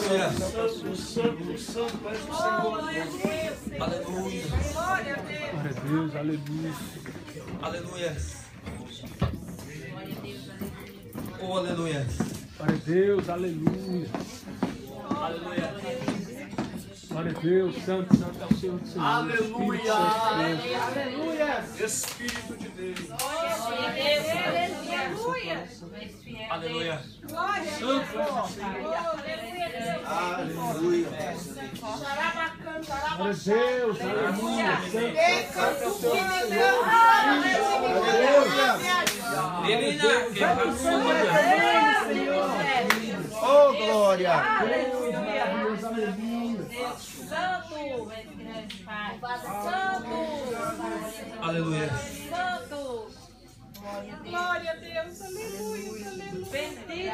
Aleluia. Santo, parece o Senhor. Aleluia. Glória a Deus, aleluia. Aleluia. Oh, aleluia. Glória a Deus, aleluia. Aleluia. Glória a Deus, santo, santo é o Senhor do Senhor. Aleluia. Aleluia. Espírito de Deus. Aleluia. Aleluia. Glória. Aleluia. Glória a Deus, aleluia. Santo, santo é o Senhor. Menina, que Oh, glória! Deus, aleluia. Santo. Santo. aleluia. Santo. Glória a Deus. Aleluia. Bendito Deus.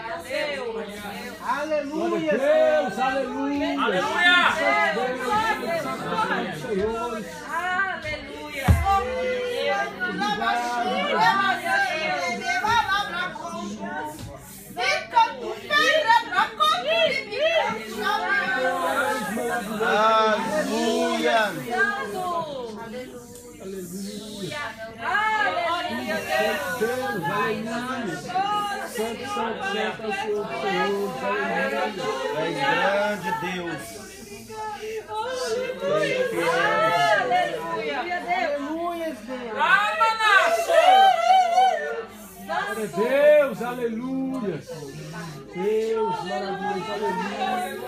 Glória a Deus, aleluia. Aleluia. Senhor. Aleluia. Aleluia! Aleluia. Deus, aleluia. Santo, santo, santo é o Senhor do Senhor. És grande Deus. Aleluia. Glória a Deus, aleluia. Deus, maravilhoso, aleluia.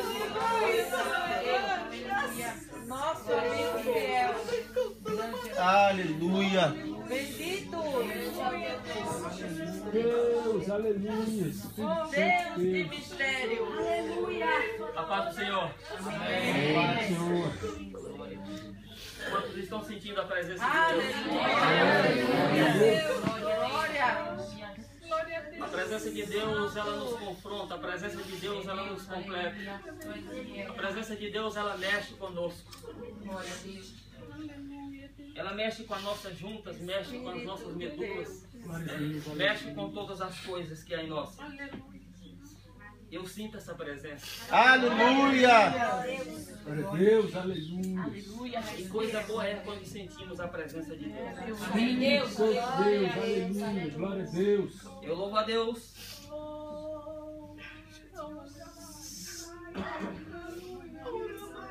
Nosso amigo fiel. Aleluia! Bendito. Deus, aleluia. Oh, Deus de mistério. Aleluia. A paz do Senhor. Pai, Senhor. Quantos estão sentindo a presença de Aleluia. Glória. Deus? A presença de Deus, ela nos confronta. A presença de Deus, ela nos completa. A presença de Deus, ela mexe conosco. Ela mexe com as nossas juntas, mexe com as nossas medulas, mexe com todas as coisas que há em nós. Eu sinto essa presença. Aleluia! Glória a Deus, aleluia. E coisa boa é quando sentimos a presença de Deus. Santo Deus, aleluia. Glória a Deus. Eu louvo a Deus.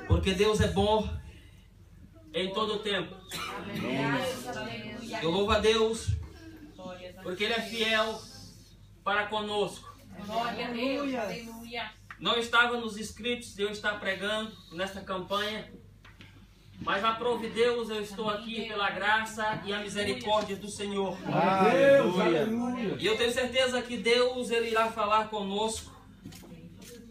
Porque Deus é bom em todo o tempo. Eu louvo a Deus porque Ele é fiel para conosco. Não estava nos escritos de eu estar pregando nesta campanha, mas aprove Deus, eu estou aqui pela graça e a misericórdia do Senhor. Glória a Deus, aleluia. E eu tenho certeza que Deus, Ele irá falar conosco.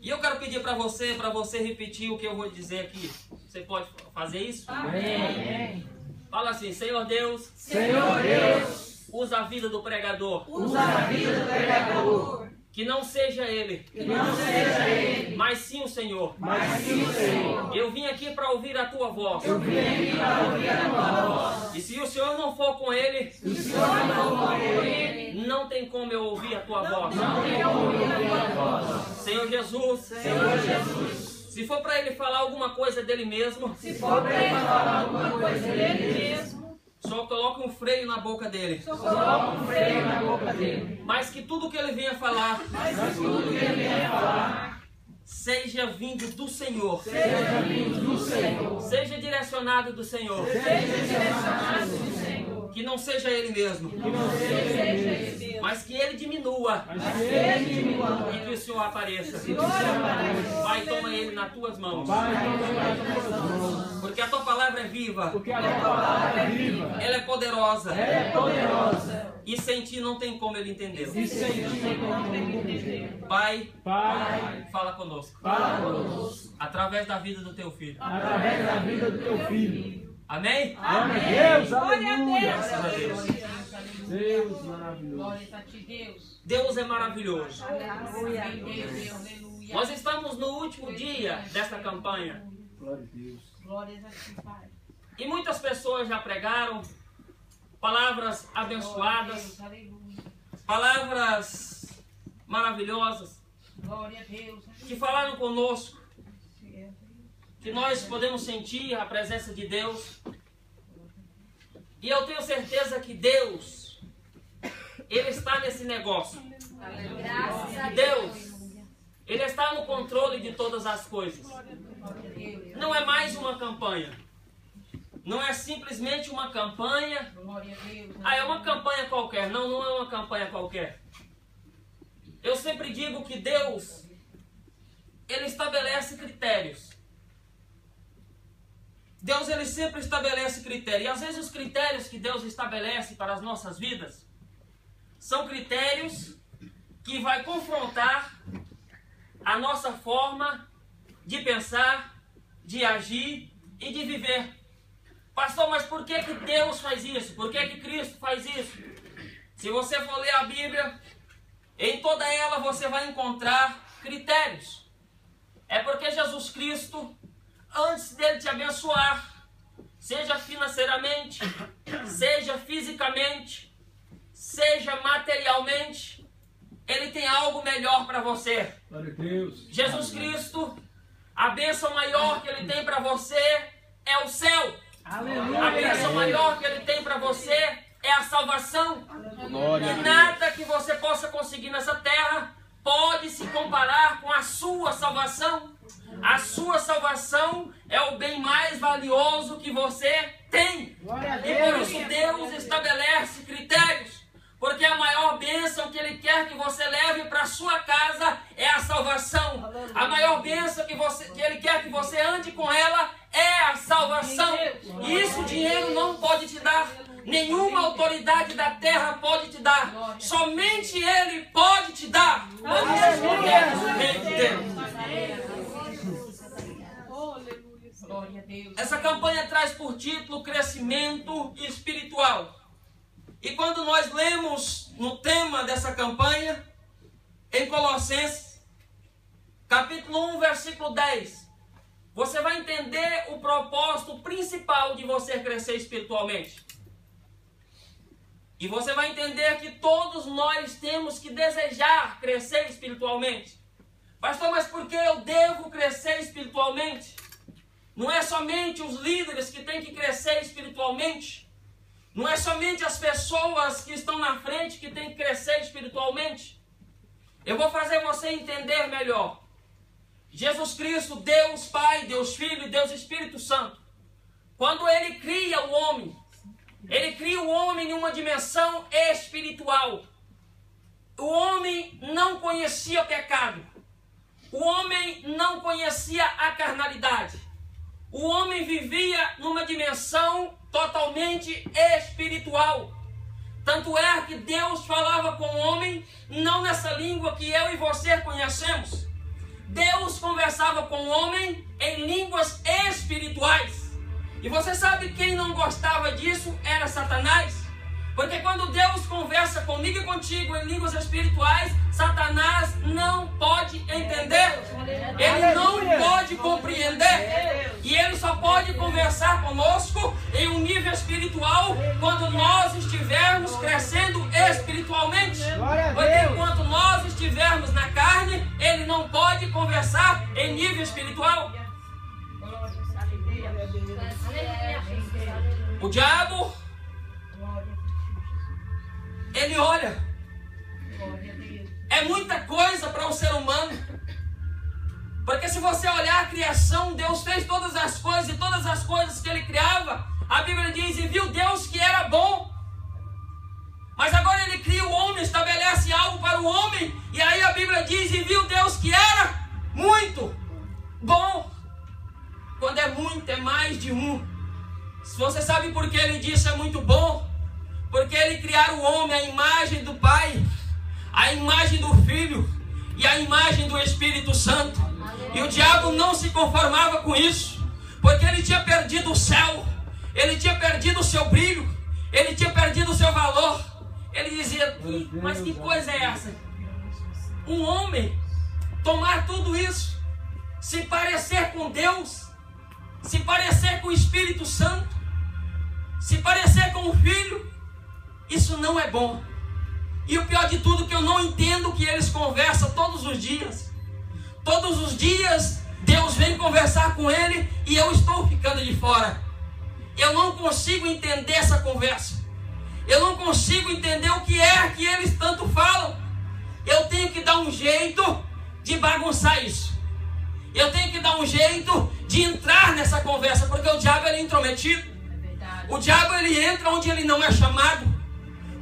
E eu quero pedir para você repetir o que eu vou dizer aqui. Você pode fazer isso? Amém. Fala assim: Senhor Deus, Senhor Deus, usa a vida do pregador. usa a vida do pregador. Que não seja ele, Que não seja ele, mas sim o Senhor. mas sim o Senhor. Eu vim aqui para ouvir a tua voz. Eu vim aqui para ouvir a tua voz. E se o Senhor não for com ele, Se o Senhor não for com ele, não tem como eu ouvir a tua voz. não tem como ouvir a tua voz. Senhor Jesus, Senhor Jesus, se for para ele falar alguma coisa dele mesmo, se for para ele falar alguma coisa dele mesmo, só coloque um freio na boca dele. coloca um freio na boca dele. Mas que tudo que ele venha falar, Mas tudo que ele vier falar, seja vindo do Senhor. seja vindo do Senhor. Seja direcionado do Senhor. Seja direcionado do Senhor. Que não seja ele mesmo, Seja ele mesmo. mas que ele diminua Mas ele diminua. e que o Senhor apareça. Glória Pai, toma ele nas tuas mãos. Pai, toma nas tuas mãos. Porque a tua palavra é viva, Porque a tua palavra é viva. ela é poderosa. Ela é poderosa. E sem ti não tem como ele entender. E sem ti não tem entender. Pai, Pai, fala conosco. fala conosco. Através da vida do teu filho. Através da vida do teu filho. Amém? Glória a Deus, Glória a aleluia. Graças a Deus. Deus maravilhoso. Glória a ti, Deus. Deus é maravilhoso. Aleluia. Nós estamos no último dia desta campanha. Glória a Deus. Glórias a ti, Pai. E muitas pessoas já pregaram palavras abençoadas, Aleluia. palavras maravilhosas, Glória a Deus. que falaram conosco que nós podemos sentir a presença de Deus. E eu tenho certeza que Deus, Ele está nesse negócio. Deus, Ele está no controle de todas as coisas. Não é mais uma campanha. Não é simplesmente uma campanha. Ah, é uma campanha qualquer. Não, não é uma campanha qualquer. Eu sempre digo que Deus, Ele estabelece critérios. Deus, Ele sempre estabelece critérios. E às vezes os critérios que Deus estabelece para as nossas vidas são critérios que vai confrontar a nossa forma de pensar, de agir e de viver. Pastor, mas por que Deus faz isso? Por que Cristo faz isso? Se você for ler a Bíblia, em toda ela você vai encontrar critérios. É porque Jesus Cristo, antes dele te abençoar, seja financeiramente, seja fisicamente, seja materialmente, Ele tem algo melhor para você. Jesus Cristo, a bênção maior que Ele tem para você é o céu. A bênção maior que Ele tem para você é a salvação. E nada que você possa conseguir nessa terra pode se comparar com a sua salvação. A sua salvação é o bem mais valioso que você tem. E por isso Deus estabelece critérios. Porque a maior bênção que Ele quer que você leve para a sua casa é a salvação. A maior bênção que Ele quer que você ande com ela é a salvação. E isso o dinheiro não pode te dar. Nenhuma autoridade da terra pode te dar. Somente Ele pode te dar. Essa campanha traz por título crescimento espiritual. E quando nós lemos no tema dessa campanha, em Colossenses, capítulo 1, versículo 10, você vai entender o propósito principal de você crescer espiritualmente. E você vai entender que todos nós temos que desejar crescer espiritualmente. Pastor, mas por que eu devo crescer espiritualmente? Não é somente os líderes que têm que crescer espiritualmente. Não é somente as pessoas que estão na frente que têm que crescer espiritualmente. Eu vou fazer você entender melhor. Jesus Cristo, Deus Pai, Deus Filho e Deus Espírito Santo, quando Ele cria o homem, Ele cria o homem em uma dimensão espiritual. O homem não conhecia o pecado. O homem não conhecia a carnalidade. O homem vivia numa dimensão totalmente espiritual. Tanto é que Deus falava com o homem, não nessa língua que eu e você conhecemos. Deus conversava com o homem em línguas espirituais. E você sabe quem não gostava disso? Era Satanás. Porque quando Deus conversa comigo e contigo em línguas espirituais, Satanás não pode entender. Ele não pode compreender. E ele só pode conversar conosco em um nível espiritual quando nós estivermos crescendo espiritualmente. Porque enquanto nós estivermos na carne, ele não pode conversar em nível espiritual. O diabo, ele olha. É muita coisa para o ser humano. Porque se você olhar a criação, Deus fez todas as coisas, e todas as coisas que Ele criava, a Bíblia diz, e viu Deus que era bom. Mas agora Ele cria o homem, estabelece algo para o homem, e aí a Bíblia diz, e viu Deus que era muito bom. Quando é muito, é mais de um. Se você sabe por que Ele disse é muito bom, porque Ele criar o homem à imagem do Pai, a imagem do Filho e a imagem do Espírito Santo. E o diabo não se conformava com isso, porque ele tinha perdido o céu, ele tinha perdido o seu brilho, ele tinha perdido o seu valor. Ele dizia, mas que coisa é essa? Um homem tomar tudo isso, se parecer com Deus, se parecer com o Espírito Santo, se parecer com o Filho, isso não é bom. E o pior de tudo é que eu não entendo que eles conversam todos os dias. Todos os dias Deus vem conversar com ele e eu estou ficando de fora. Eu não consigo entender essa conversa. Eu não consigo entender o que é que eles tanto falam. Eu tenho que dar um jeito de bagunçar isso. Eu tenho que dar um jeito de entrar nessa conversa, porque o diabo ele é intrometido. O diabo ele entra onde ele não é chamado.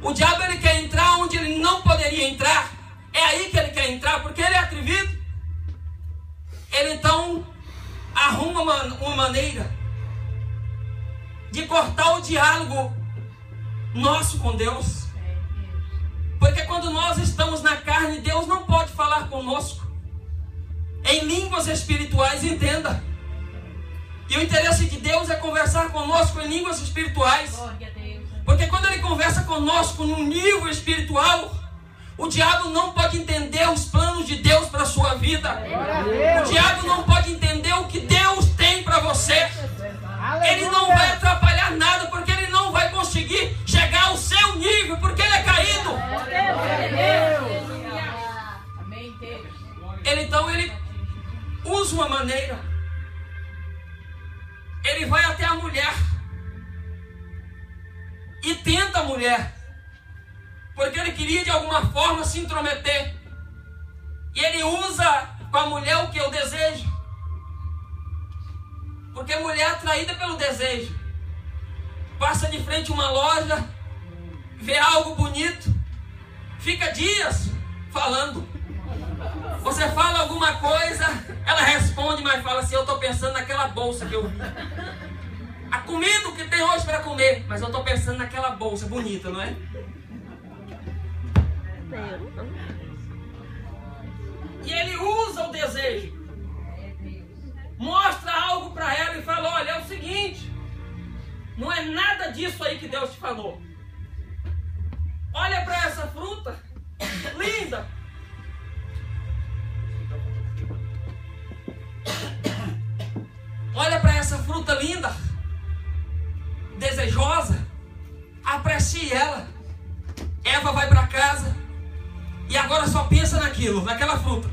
O diabo ele quer entrar onde ele não poderia entrar. É aí que ele quer entrar, porque ele é atrevido. Ele então arruma uma maneira de cortar o diálogo nosso com Deus. Porque quando nós estamos na carne, Deus não pode falar conosco em línguas espirituais, entenda. E o interesse de Deus é conversar conosco em línguas espirituais. Porque quando Ele conversa conosco num nível espiritual, o diabo não pode entender os planos de Deus para a sua vida. O diabo não pode entender o que Deus tem para você. Ele não vai atrapalhar nada, porque ele não vai conseguir chegar ao seu nível, porque ele é caído. Ele usa uma maneira. Ele vai até a mulher e tenta a mulher, porque ele queria de alguma forma se intrometer. E ele usa com a mulher o que? O desejo. Porque a mulher é atraída pelo desejo. Passa de frente a uma loja, vê algo bonito, fica dias falando. Você fala alguma coisa, ela responde, mas fala assim: eu estou pensando naquela bolsa que eu vi. A comida que tem hoje para comer, mas eu estou pensando naquela bolsa bonita, não é? E ele usa o desejo. Mostra algo para ela e fala: olha, é o seguinte, não é nada disso aí que Deus te falou. Olha para essa fruta linda. Olha para essa fruta linda, desejosa. Aprecie ela. Eva vai para casa e agora só pensa naquilo, naquela fruta.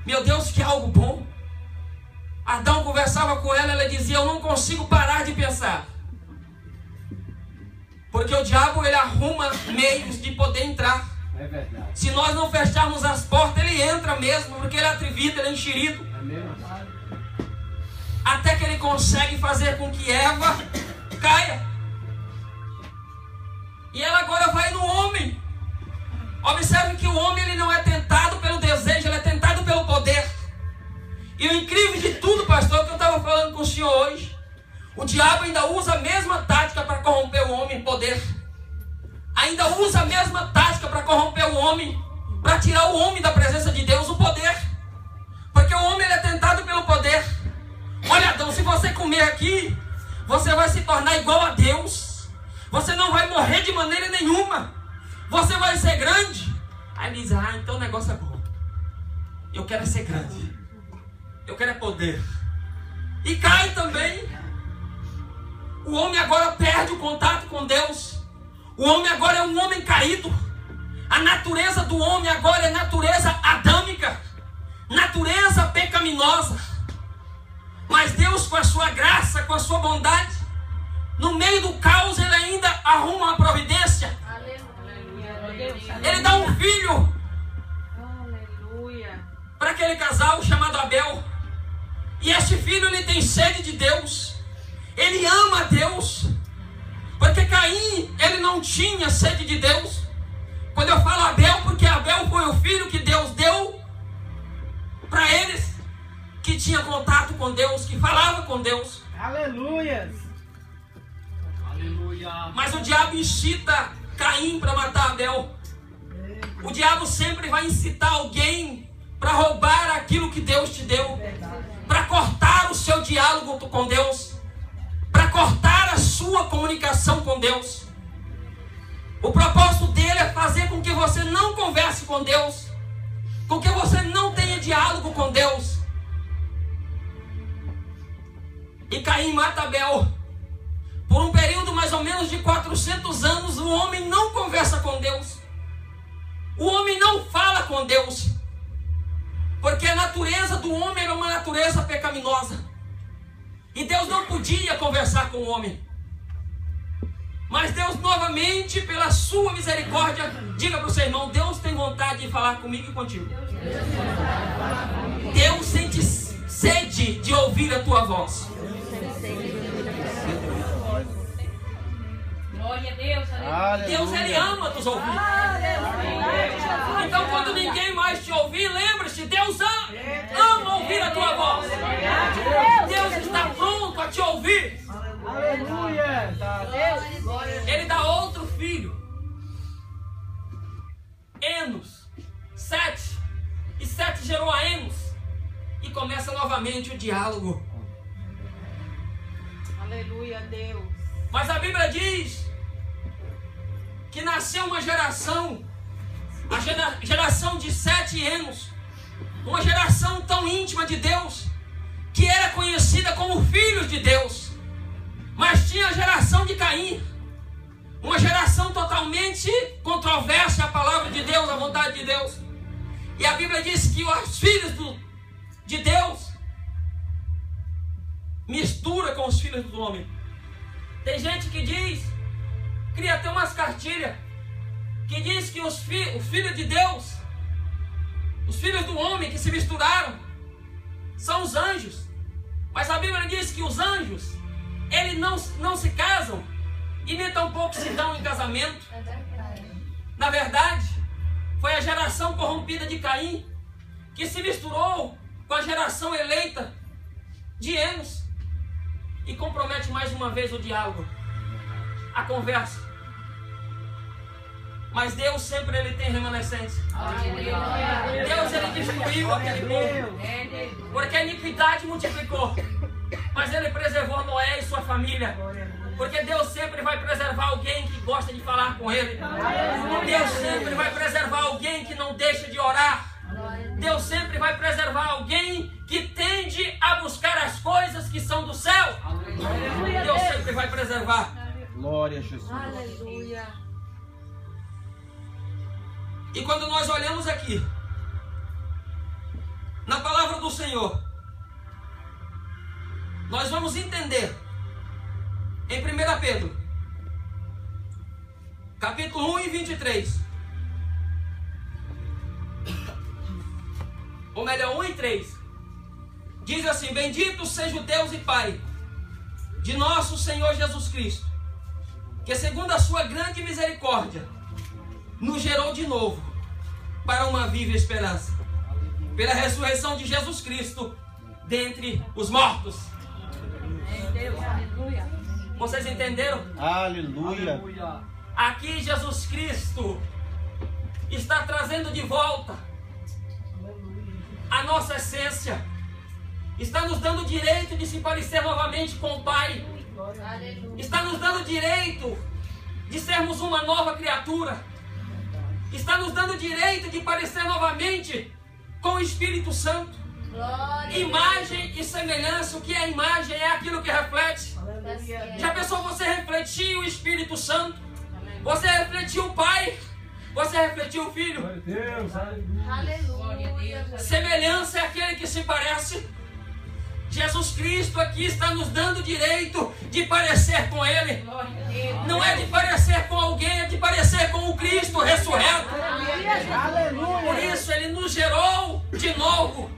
Meu Deus, que algo bom. Adão conversava com ela, ela dizia: eu não consigo parar de pensar. Porque o diabo ele arruma meios de poder entrar. É verdade. Se nós não fecharmos as portas, ele entra mesmo, porque ele é atrevido, ele é enxerido. É mesmo? Até que ele consegue fazer com que Eva caia. E ela agora vai no homem. Observe que o homem ele não é tentado pelo desejo, ele é tentado pelo poder. E o incrível de tudo, pastor, que eu estava falando com o senhor hoje, o diabo ainda usa a mesma tática para corromper o homem, poder. Ainda usa a mesma tática para corromper o homem, para tirar o homem da presença de Deus, o poder. Porque o homem ele é tentado pelo poder. Olha, Adão, se você comer aqui, você vai se tornar igual a Deus. Você não vai morrer de maneira nenhuma. Você vai ser grande. Aí ele diz: ah, então o negócio é bom. Eu quero ser grande. Eu quero é poder. E cai também. O homem agora perde o contato com Deus. O homem agora é um homem caído. A natureza do homem agora é natureza adâmica, natureza pecaminosa. Mas Deus, com a sua graça, com a sua bondade, no meio do caos, ele ainda arruma uma providência. Ele dá um filho para aquele casal chamado Abel. E este filho ele tem sede de Deus. Ele ama a Deus. Porque Caim, ele não tinha sede de Deus. Quando eu falo Abel, porque Abel foi o filho que Deus deu para eles, que tinha contato com Deus, que falava com Deus. Aleluia. Aleluia. Mas o diabo incita Caim para matar Abel. O diabo sempre vai incitar alguém para roubar aquilo que Deus te deu, para cortar o seu diálogo com Deus, para cortar a sua comunicação com Deus. O propósito dele é fazer com que você não converse com Deus, com que você não tenha diálogo com Deus. E Caim mata Abel. Por um período mais ou menos de 400 anos, o homem não conversa com Deus. O homem não fala com Deus. Porque a natureza do homem era uma natureza pecaminosa. E Deus não podia conversar com o homem. Mas Deus novamente, pela sua misericórdia, diga para o seu irmão, Deus tem vontade de falar comigo e contigo. Deus sente sede de ouvir a tua voz. Glória a Deus. Deus, Ele ama nos ouvir. Então, quando ninguém mais te ouvir, lembre-se, Deus ama ouvir a tua voz. Deus está pronto a te ouvir. Aleluia. Ele dá outro filho, Enos, Sete, e Sete gerou a Enos, e começa novamente o diálogo. Aleluia, Deus. Mas a Bíblia diz que nasceu uma geração, a geração de Sete e Enos, uma geração tão íntima de Deus, que era conhecida como filhos de Deus. Mas tinha a geração de Caim, uma geração totalmente controversa à palavra de Deus, à vontade de Deus. E a Bíblia diz que os filhos de Deus mistura com os filhos do homem. Tem gente que diz, cria até umas cartilhas, que diz que o filho de Deus, os filhos do homem que se misturaram, são os anjos. Mas a Bíblia diz que os anjos, eles não se casam e nem tampouco se dão em casamento. Na verdade, foi a geração corrompida de Caim que se misturou com a geração eleita de Enos e compromete mais uma vez o diálogo, a conversa. Mas Deus sempre ele tem remanescência. Deus ele destruiu aquele povo porque a iniquidade multiplicou. Mas ele preservou Noé e sua família. Porque Deus sempre vai preservar alguém que gosta de falar com ele. Deus sempre vai preservar alguém que não deixa de orar. Deus sempre vai preservar alguém que tende a buscar as coisas que são do céu. Deus sempre vai preservar. Glória a Jesus. Aleluia. E quando nós olhamos aqui, na palavra do Senhor, nós vamos entender em 1 Pedro, capítulo 1 e 23. Ou melhor, 1 e 3. Diz assim: bendito seja o Deus e Pai de nosso Senhor Jesus Cristo, que segundo a sua grande misericórdia, nos gerou de novo para uma viva esperança, pela ressurreição de Jesus Cristo dentre os mortos. Vocês entenderam? Aleluia. Aqui Jesus Cristo está trazendo de volta a nossa essência, está nos dando o direito de se parecer novamente com o Pai, está nos dando o direito de sermos uma nova criatura, está nos dando o direito de parecer novamente com o Espírito Santo. Imagem e semelhança. O que é imagem? É aquilo que reflete. Já pensou você refletir o Espírito Santo? Você refletiu o Pai? Você refletiu o Filho? Aleluia. Semelhança é aquele que se parece. Jesus Cristo aqui está nos dando o direito de parecer com Ele. Não é de parecer com alguém, é de parecer com o Cristo ressurreto. Por isso Ele nos gerou de novo.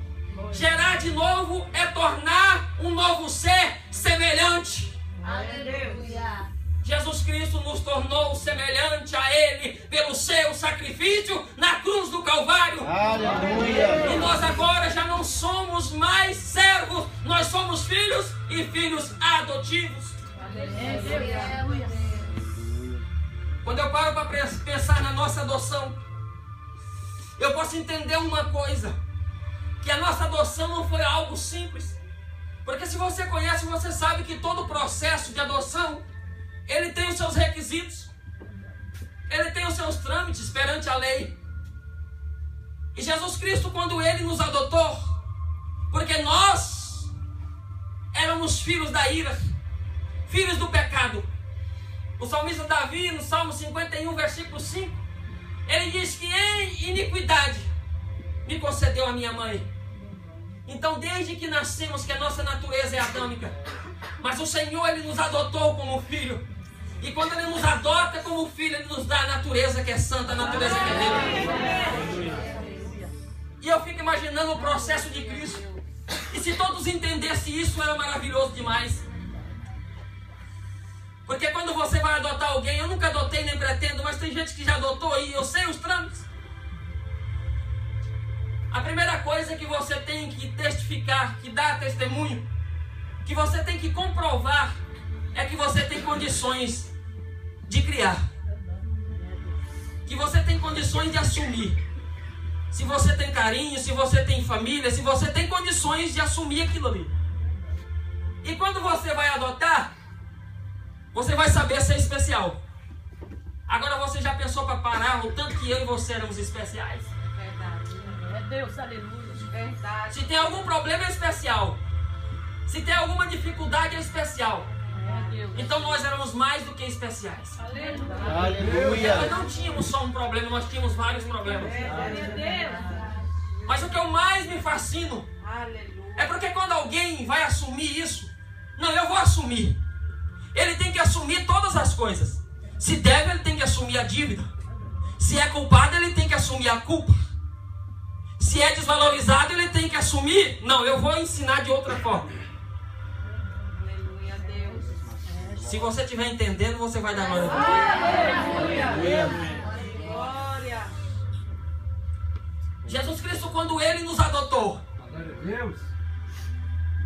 Gerar de novo é tornar um novo ser semelhante. Aleluia. Jesus Cristo nos tornou semelhante a Ele pelo seu sacrifício na cruz do Calvário. Aleluia. E nós agora já não somos mais servos, nós somos filhos e filhos adotivos. Aleluia. Quando eu paro para pensar na nossa adoção, eu posso entender uma coisa, que a nossa adoção não foi algo simples. Porque se você conhece, você sabe que todo o processo de adoção, ele tem os seus requisitos, ele tem os seus trâmites perante a lei. E Jesus Cristo, quando Ele nos adotou, porque nós éramos filhos da ira, filhos do pecado. O salmista Davi, no Salmo 51, versículo 5, ele diz que em iniquidade me concedeu a minha mãe. Então, desde que nascemos, que a nossa natureza é adâmica, mas o Senhor, Ele nos adotou como filho. E quando Ele nos adota como filho, Ele nos dá a natureza que é santa, a natureza que é dele. E eu fico imaginando o processo de Cristo. E se todos entendessem isso, era maravilhoso demais. Porque quando você vai adotar alguém, eu nunca adotei nem pretendo, mas tem gente que já adotou e eu sei os trâmites. A primeira coisa que você tem que testificar, que dá testemunho, que você tem que comprovar, é que você tem condições de criar. Que você tem condições de assumir. Se você tem carinho, se você tem família, se você tem condições de assumir aquilo ali. E quando você vai adotar, você vai saber ser especial. Agora você já pensou para parar o tanto que eu e você éramos especiais? É verdade. É Deus, aleluia. Verdade. Se tem algum problema é especial. Se tem alguma dificuldade é especial. É Deus. Então nós éramos mais do que especiais. Aleluia. Aleluia. Nós não tínhamos só um problema, nós tínhamos vários problemas. Glória a Deus. Mas o que eu mais me fascino Aleluia. é porque quando alguém vai assumir isso, não, eu vou assumir. Ele tem que assumir todas as coisas. Se deve, ele tem que assumir a dívida. Se é culpado, ele tem que assumir a culpa. Se é desvalorizado, ele tem que assumir. Não, eu vou ensinar de outra forma. Aleluia a Deus. Se você estiver entendendo, você vai dar glória a Deus. Glória. Jesus Cristo, quando Ele nos adotou, Deus.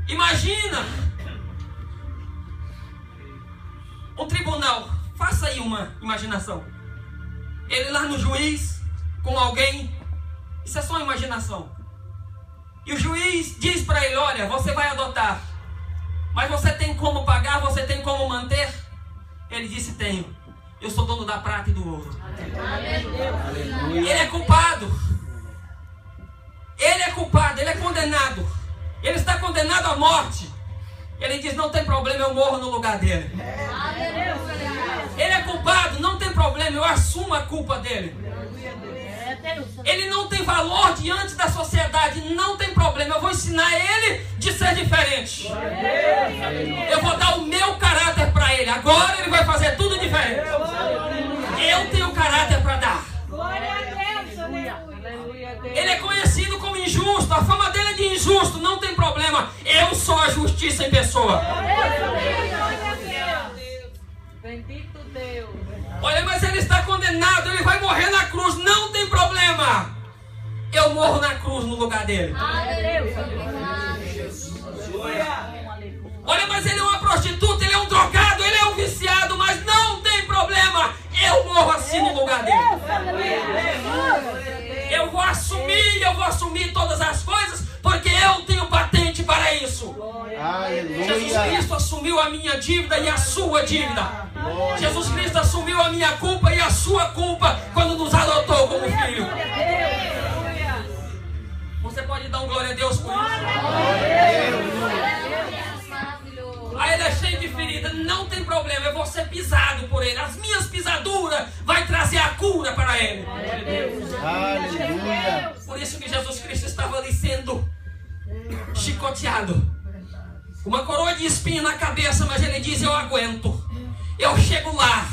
imagina um tribunal. Faça aí uma imaginação. Ele lá no juiz, com alguém. Isso é só uma imaginação. E o juiz diz para ele: olha, você vai adotar, mas você tem como pagar, você tem como manter? Ele disse: tenho. Eu sou dono da prata e do ouro. Ele é culpado. Ele é culpado, ele é condenado. Ele está condenado à morte. Ele diz: não tem problema, eu morro no lugar dele. Ele é culpado, não tem problema, eu assumo a culpa dele. Ele não tem valor diante da sociedade, não tem problema, eu vou ensinar ele de ser diferente. Eu vou dar o meu caráter para ele. Agora ele vai fazer tudo diferente. Eu tenho caráter para dar. Glória a Deus. Aleluia a Deus. Ele é conhecido como injusto, a fama dele é de injusto, não tem problema. Eu sou a justiça em pessoa. Bendito Deus. Olha, mas ele está condenado, ele vai morrer na cruz, não tem problema. Eu morro na cruz no lugar dele. Olha, mas ele é uma prostituta, ele é um drogado, ele é um viciado, mas não tem problema. Eu morro assim no lugar dele. Eu vou assumir todas as coisas, porque eu tenho patente para isso. Jesus Aleluia. Cristo assumiu a minha dívida e a sua dívida. Glória. Jesus Cristo assumiu a minha culpa e a sua culpa quando nos adotou como filho. Você pode dar um glória a Deus por isso? Aí ele é cheio de ferida, não tem problema, eu vou ser pisado por ele. As minhas pisaduras vai trazer a cura para ele. Aleluia. Por isso que Jesus Cristo estava ali sendo chicoteado. Uma coroa de espinho na cabeça, mas ele diz: eu aguento. Eu chego lá,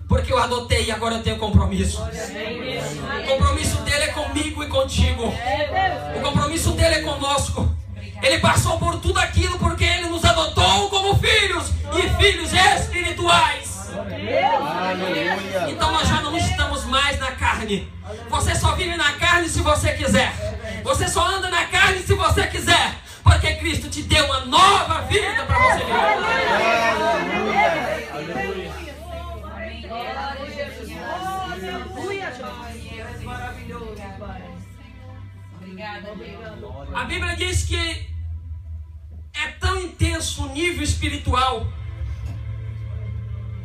porque eu adotei e agora eu tenho compromisso. O compromisso dele é comigo e contigo. O compromisso dele é conosco. Ele passou por tudo aquilo porque ele nos adotou como filhos e filhos espirituais. Aleluia. Então nós já não estamos mais na carne. Você só vive na carne se você quiser. Você só anda na carne se você quiser. Porque Cristo te deu uma nova vida para você viver. A Bíblia diz que é tão intenso o nível espiritual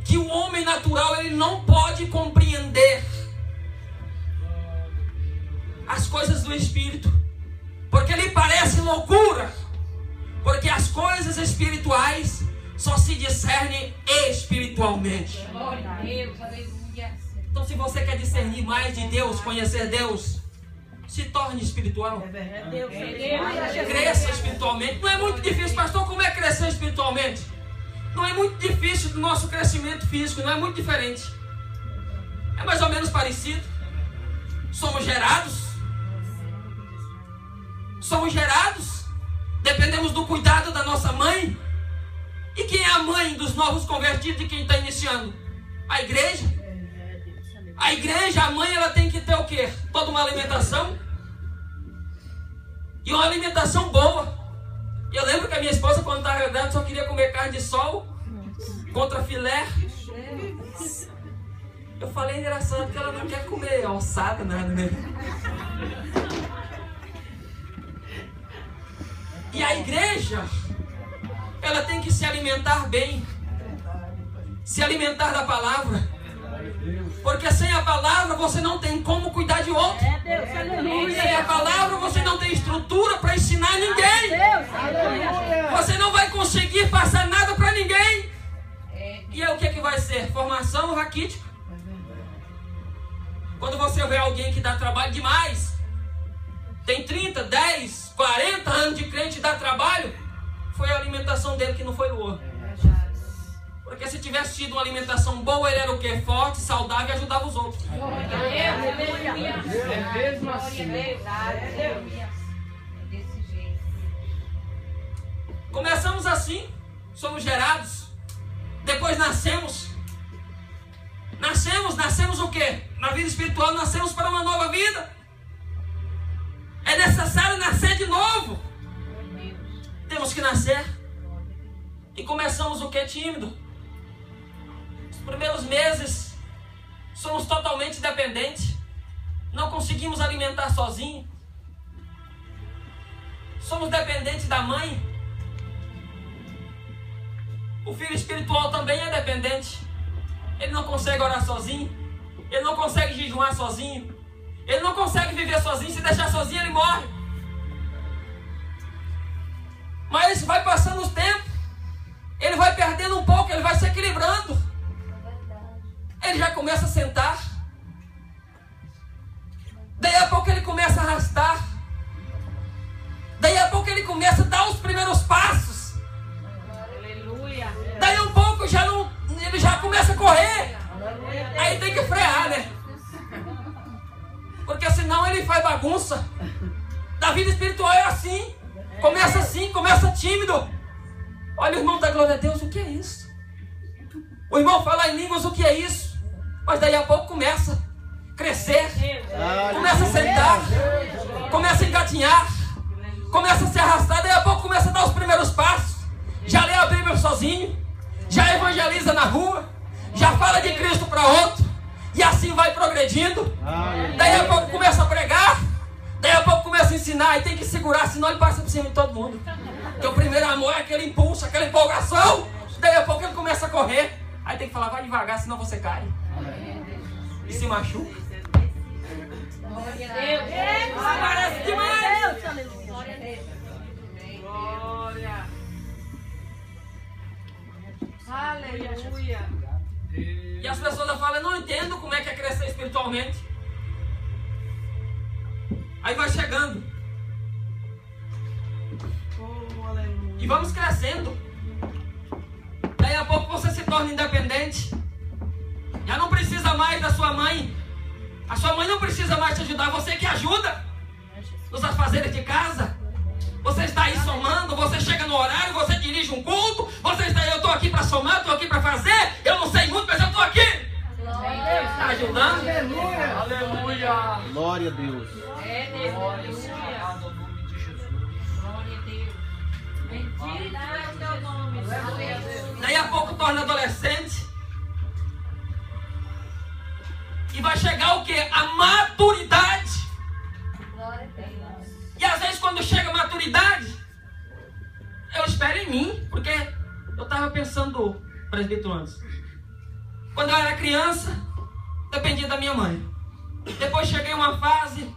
que o homem natural ele não pode compreender as coisas do Espírito, porque lhe parece loucura, porque as coisas espirituais só se discernem espiritualmente. Então, se você quer discernir mais de Deus, conhecer Deus, se torne espiritual. Deus. Cresça espiritualmente. Não é muito difícil, pastor, como é crescer espiritualmente? Não é muito difícil do nosso crescimento físico, não é muito diferente. É mais ou menos parecido. Somos gerados. Somos gerados. Dependemos do cuidado da nossa mãe. E quem é a mãe dos novos convertidos e quem está iniciando? A igreja. A igreja, a mãe, ela tem que ter o quê? Toda uma alimentação. E uma alimentação boa. Eu lembro que a minha esposa, quando estava grávida, só queria comer carne de sol contra filé. Eu falei, engraçado que ela não quer comer ossada, nada, né? E a igreja, ela tem que se alimentar bem. Se alimentar da palavra. Porque sem a palavra você não tem como cuidar de outro. Sem a palavra você não tem estrutura para ensinar ninguém. Você não vai conseguir passar nada para ninguém. E aí o que vai ser? Formação raquítica. Quando você vê alguém que dá trabalho demais, tem 30, 10, 40 anos de crente e dá trabalho, foi a alimentação dele que não foi boa. Porque se tivesse tido uma alimentação boa, ele era o quê? Forte, saudável e ajudava os outros. É mesmo assim. Começamos assim, somos gerados, depois nascemos. Nascemos o quê? Na vida espiritual nascemos para uma nova vida. É necessário nascer de novo. Temos que nascer. E começamos o quê? Tímido. Os primeiros meses somos totalmente dependentes. Não conseguimos alimentar sozinhos. Somos dependentes da mãe. O filho espiritual também é dependente. Ele não consegue orar sozinho. Ele não consegue jejuar sozinho. Ele não consegue viver sozinho. Se deixar sozinho, ele morre. Mas vai passando os tempos. Ele vai perdendo um pouco. Ele vai se equilibrando. Ele já começa a sentar. Daí a pouco ele começa a arrastar. Daí a pouco ele começa a dar os primeiros passos. Aleluia. Daí um pouco ele já começa a correr. Aí tem que frear, né? Porque senão ele faz bagunça. Da vida espiritual é assim. Começa tímido. Olha o irmão da glória a Deus, o que é isso? O irmão fala em línguas, o que é isso? Mas daí a pouco começa a crescer. Começa a sentar. Começa a engatinhar. Começa a se arrastar. Daí a pouco começa a dar os primeiros passos. Já lê a Bíblia sozinho. Já evangeliza na rua. Já fala de Cristo para outro. E assim vai progredindo. Daí a pouco começa a pregar. Daí a pouco começa a ensinar. E tem que segurar, senão ele passa por cima de todo mundo. Porque o primeiro amor é aquele impulso, aquela empolgação. Daí a pouco ele começa a correr. Aí tem que falar, vai devagar, senão você cai. E se machuca. Glória a Deus. Parece demais. Glória a Deus. Glória. Aleluia. E as pessoas falam, eu não entendo como é que é crescer espiritualmente. Aí vai chegando. E vamos crescendo. Daí a pouco você se torna independente. Já não precisa mais da sua mãe. A sua mãe não precisa mais te ajudar. Você que ajuda nos afazeres de casa. Você está aí somando. Você chega no horário. Você dirige um culto. Você está aí, eu estou aqui para somar. Estou aqui para fazer. Eu não sei muito, mas eu estou aqui. Está ajudando. Aleluia. Aleluia. Glória a Deus. Glória seja no nome de Jesus. Glória a Deus. Bendito é o teu nome. Aleluia. Daí a pouco torna adolescente. E vai chegar o quê? A maturidade. Glória a Deus. E às vezes quando chega a maturidade, eu espero em mim. Porque eu estava pensando, presbítero antes. Quando eu era criança, dependia da minha mãe. Depois cheguei a uma fase,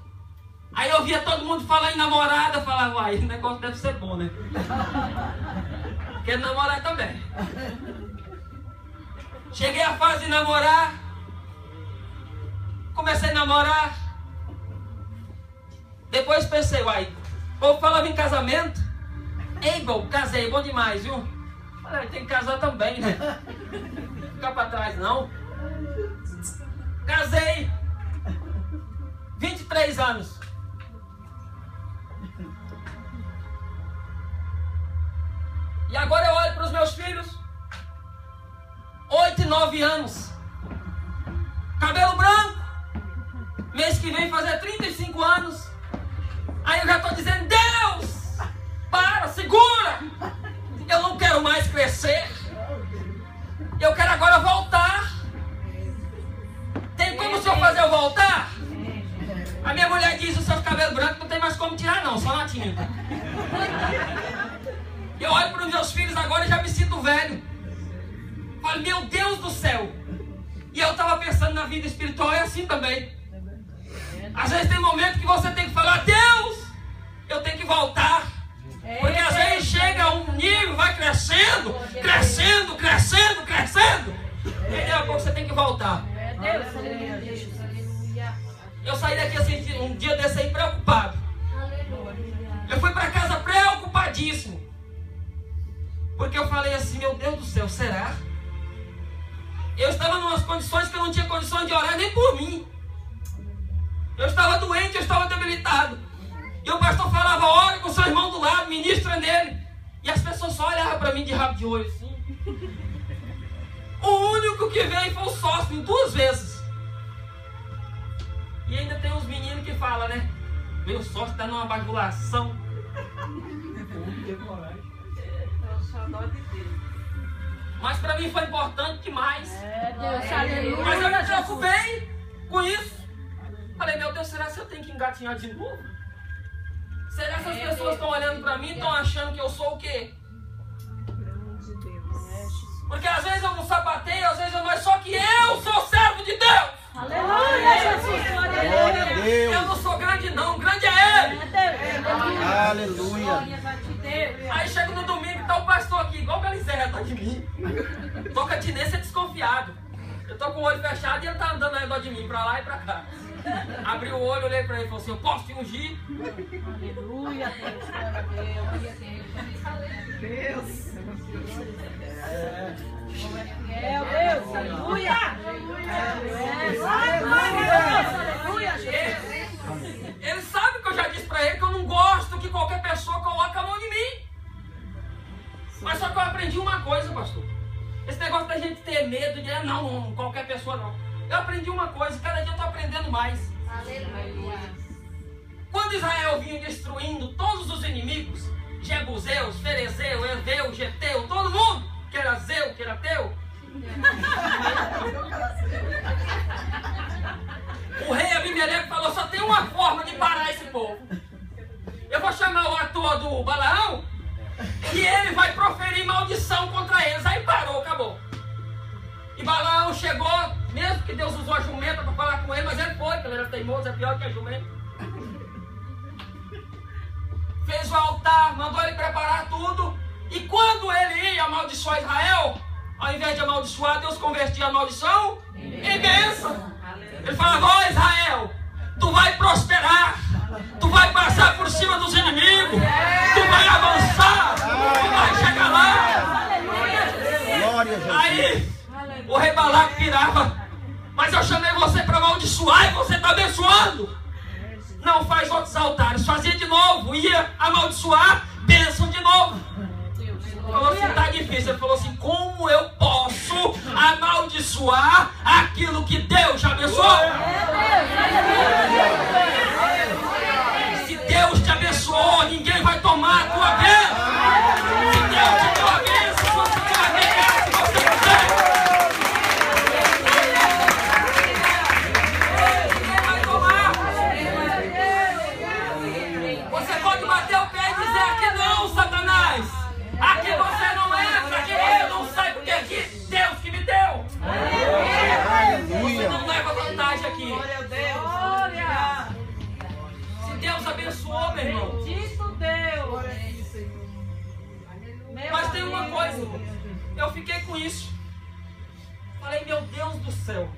aí eu via todo mundo falar em namorada. Falava, uai, esse negócio deve ser bom, né? Quero namorar também. Cheguei à fase de namorar. Comecei a namorar. Depois pensei, uai, o povo falava em casamento. Ei, bom, casei, bom demais, viu? Falei, tem que casar também, né? Não ficar pra trás, não. Casei. 23 anos. E agora eu olho para os meus filhos. 8 e 9 anos. Cabelo branco. Mês que vem fazer 35 anos. Aí eu já estou dizendo, Deus, para, segura. Eu não quero mais crescer. Eu quero agora voltar. Tem como o senhor fazer eu voltar? A minha mulher diz, os seus cabelos brancos não tem mais como tirar não, só na tinta. Eu olho para os meus filhos agora e já me sinto velho. Falo, meu Deus do céu. E eu estava pensando na vida espiritual, é assim também. Às vezes tem momentos que você tem que falar, Deus, eu tenho que voltar. Porque às vezes chega um nível, vai crescendo, crescendo, crescendo, crescendo. E daqui a pouco você tem que voltar. Eu saí daqui assim, um dia desse aí preocupado. Eu fui para casa preocupadíssimo. Porque eu falei assim, meu Deus do céu, será? Eu estava em umas condições que eu não tinha condições de orar nem por mim. Eu estava doente, eu estava debilitado. E o pastor falava, ora com o seu irmão do lado, ministra nele. E as pessoas só olhavam para mim de rabo de olho assim. O único que veio foi o sócio, 2 vezes. E ainda tem uns meninos que falam, né? Meu sócio está numa bajulação. Mas para mim foi importante demais. Mas eu me preocupei com isso. Falei, meu Deus, será que eu tenho que engatinhar de novo? Será que as pessoas estão olhando para mim e estão achando que eu sou o quê? Porque às vezes eu não sapateio, às vezes eu não, só que eu sou servo de Deus. Aleluia, Jesus. Glória a Deus. Eu não sou grande não, grande é Ele. Aleluia. Aí chega no domingo e tá o pastor aqui, igual o Galizé, tá de mim. Tocatinense é desconfiado. Eu tô com o olho fechado e ele tá andando ao redor de mim, pra lá e pra cá. Abri o olho, olhei pra ele e falei assim, eu posso te ungir? Aleluia, Deus. Deus, aleluia. Ele sabe que eu já disse pra ele que eu não gosto que qualquer pessoa coloque a mão em mim. Mas só que eu aprendi uma coisa, pastor. Esse negócio da gente ter medo de, não, qualquer pessoa não. Eu aprendi uma coisa, cada dia eu estou aprendendo mais. Aleluia. Quando Israel vinha destruindo todos os inimigos, Jebuseus, Ferezeu, Eveu, Geteu, todo mundo, que era Zeu, que era teu. O rei Abimeleque falou, só tem uma forma de parar esse povo. Eu vou chamar o ator do Balaão e ele vai proferir maldição contra eles. Aí parou, acabou. E Balaão chegou, mesmo que Deus usou a jumenta para falar com ele, mas ele foi, porque ele era teimoso, é pior que a jumenta. Fez o altar, mandou ele preparar tudo. E quando ele ia amaldiçoar Israel, ao invés de amaldiçoar, Deus convertia a maldição em bênção. Ele falava, ó Israel, tu vai prosperar, tu vai passar por cima dos inimigos, tu vai avançar, tu vai chegar lá. Glória a Jesus. Aí o rei Balaque pirava, mas eu chamei você para amaldiçoar e você está abençoando. Não faz outros altares, fazia de novo, ia amaldiçoar, bênção de novo. Falou assim, tá difícil. Ele falou assim, como eu posso amaldiçoar aquilo que Deus já abençoou? Se Deus te abençoou, ninguém vai tomar a tua bênção. Se Deus te deu a bênção, você vai ganhar se você quiser. Ninguém vai tomar. Você pode bater o pé e dizer aqui não, Satanás. Aqui você não entra, aqui você não sai, porque aqui Deus que me deu. Você não leva vantagem aqui. Glória a Deus. Se Deus abençoou, meu irmão. Bendito Deus. Mas tem uma coisa, eu fiquei com isso. Falei, meu Deus do céu.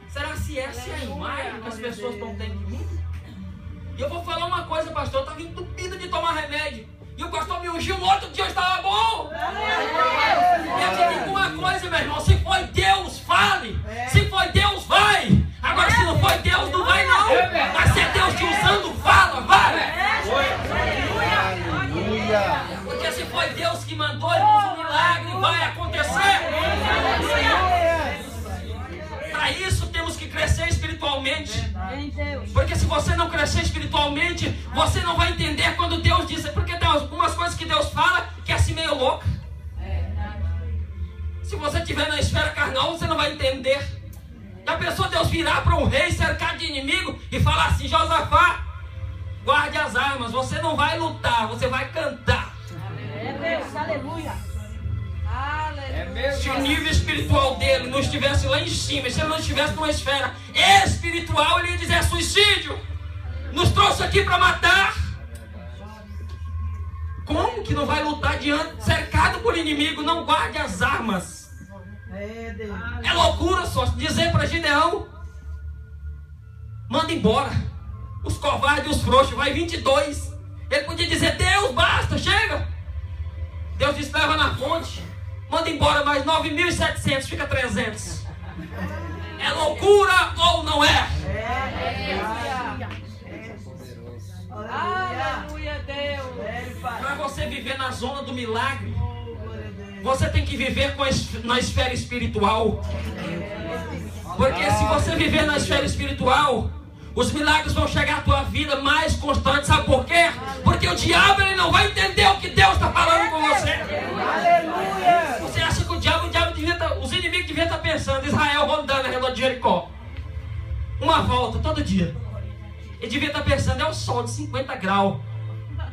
Será se essa é a imagem que as pessoas estão tendo de mim? E eu vou falar uma coisa, pastor, eu estava entupido de tomar remédio. E o pastor me ungiu, no outro dia eu estava bom. Eu te digo uma coisa, meu irmão, se foi Deus, fale. Se foi Deus, vai. Agora, se não foi Deus, não vai não. Mas se é Deus te usando, fala, vai. Aleluia. Porque se foi Deus que mandou, irmãos, o milagre vai acontecer. Para isso temos que crescer espiritualmente. Porque se você não crescer espiritualmente, você não vai entender quando Deus diz. Porque tem algumas coisas que Deus fala que é assim meio louca. Se você estiver na esfera carnal, você não vai entender. Já pensou Deus virar para um rei cercado de inimigo e falar assim: Josafá, guarde as armas, você não vai lutar, você vai cantar. É Deus, aleluia. Se o nível espiritual dele não estivesse lá em cima, se ele não estivesse numa esfera espiritual, ele ia dizer suicídio. Nos trouxe aqui para matar. Como que não vai lutar diante, cercado por inimigo? Não guarde as armas. É loucura só dizer para Gideão: manda embora os covardes e os frouxos, vai 22. Ele podia dizer: Deus, basta, chega. Deus disse: leva na fonte. Manda embora mais 9.700, fica 300. É loucura ou não é? Aleluia, Deus. Para você viver na zona do milagre, você tem que viver na esfera espiritual. Porque se você viver na esfera espiritual, os milagres vão chegar à tua vida mais constantes. Sabe por quê? Porque o diabo ele não vai entender o que Deus está falando com você. Aleluia! Você acha que o diabo devia estar, os inimigos deviam estar pensando: Israel rondando ao redor de Jericó, uma volta todo dia. Ele devia estar pensando: é o sol de 50 graus.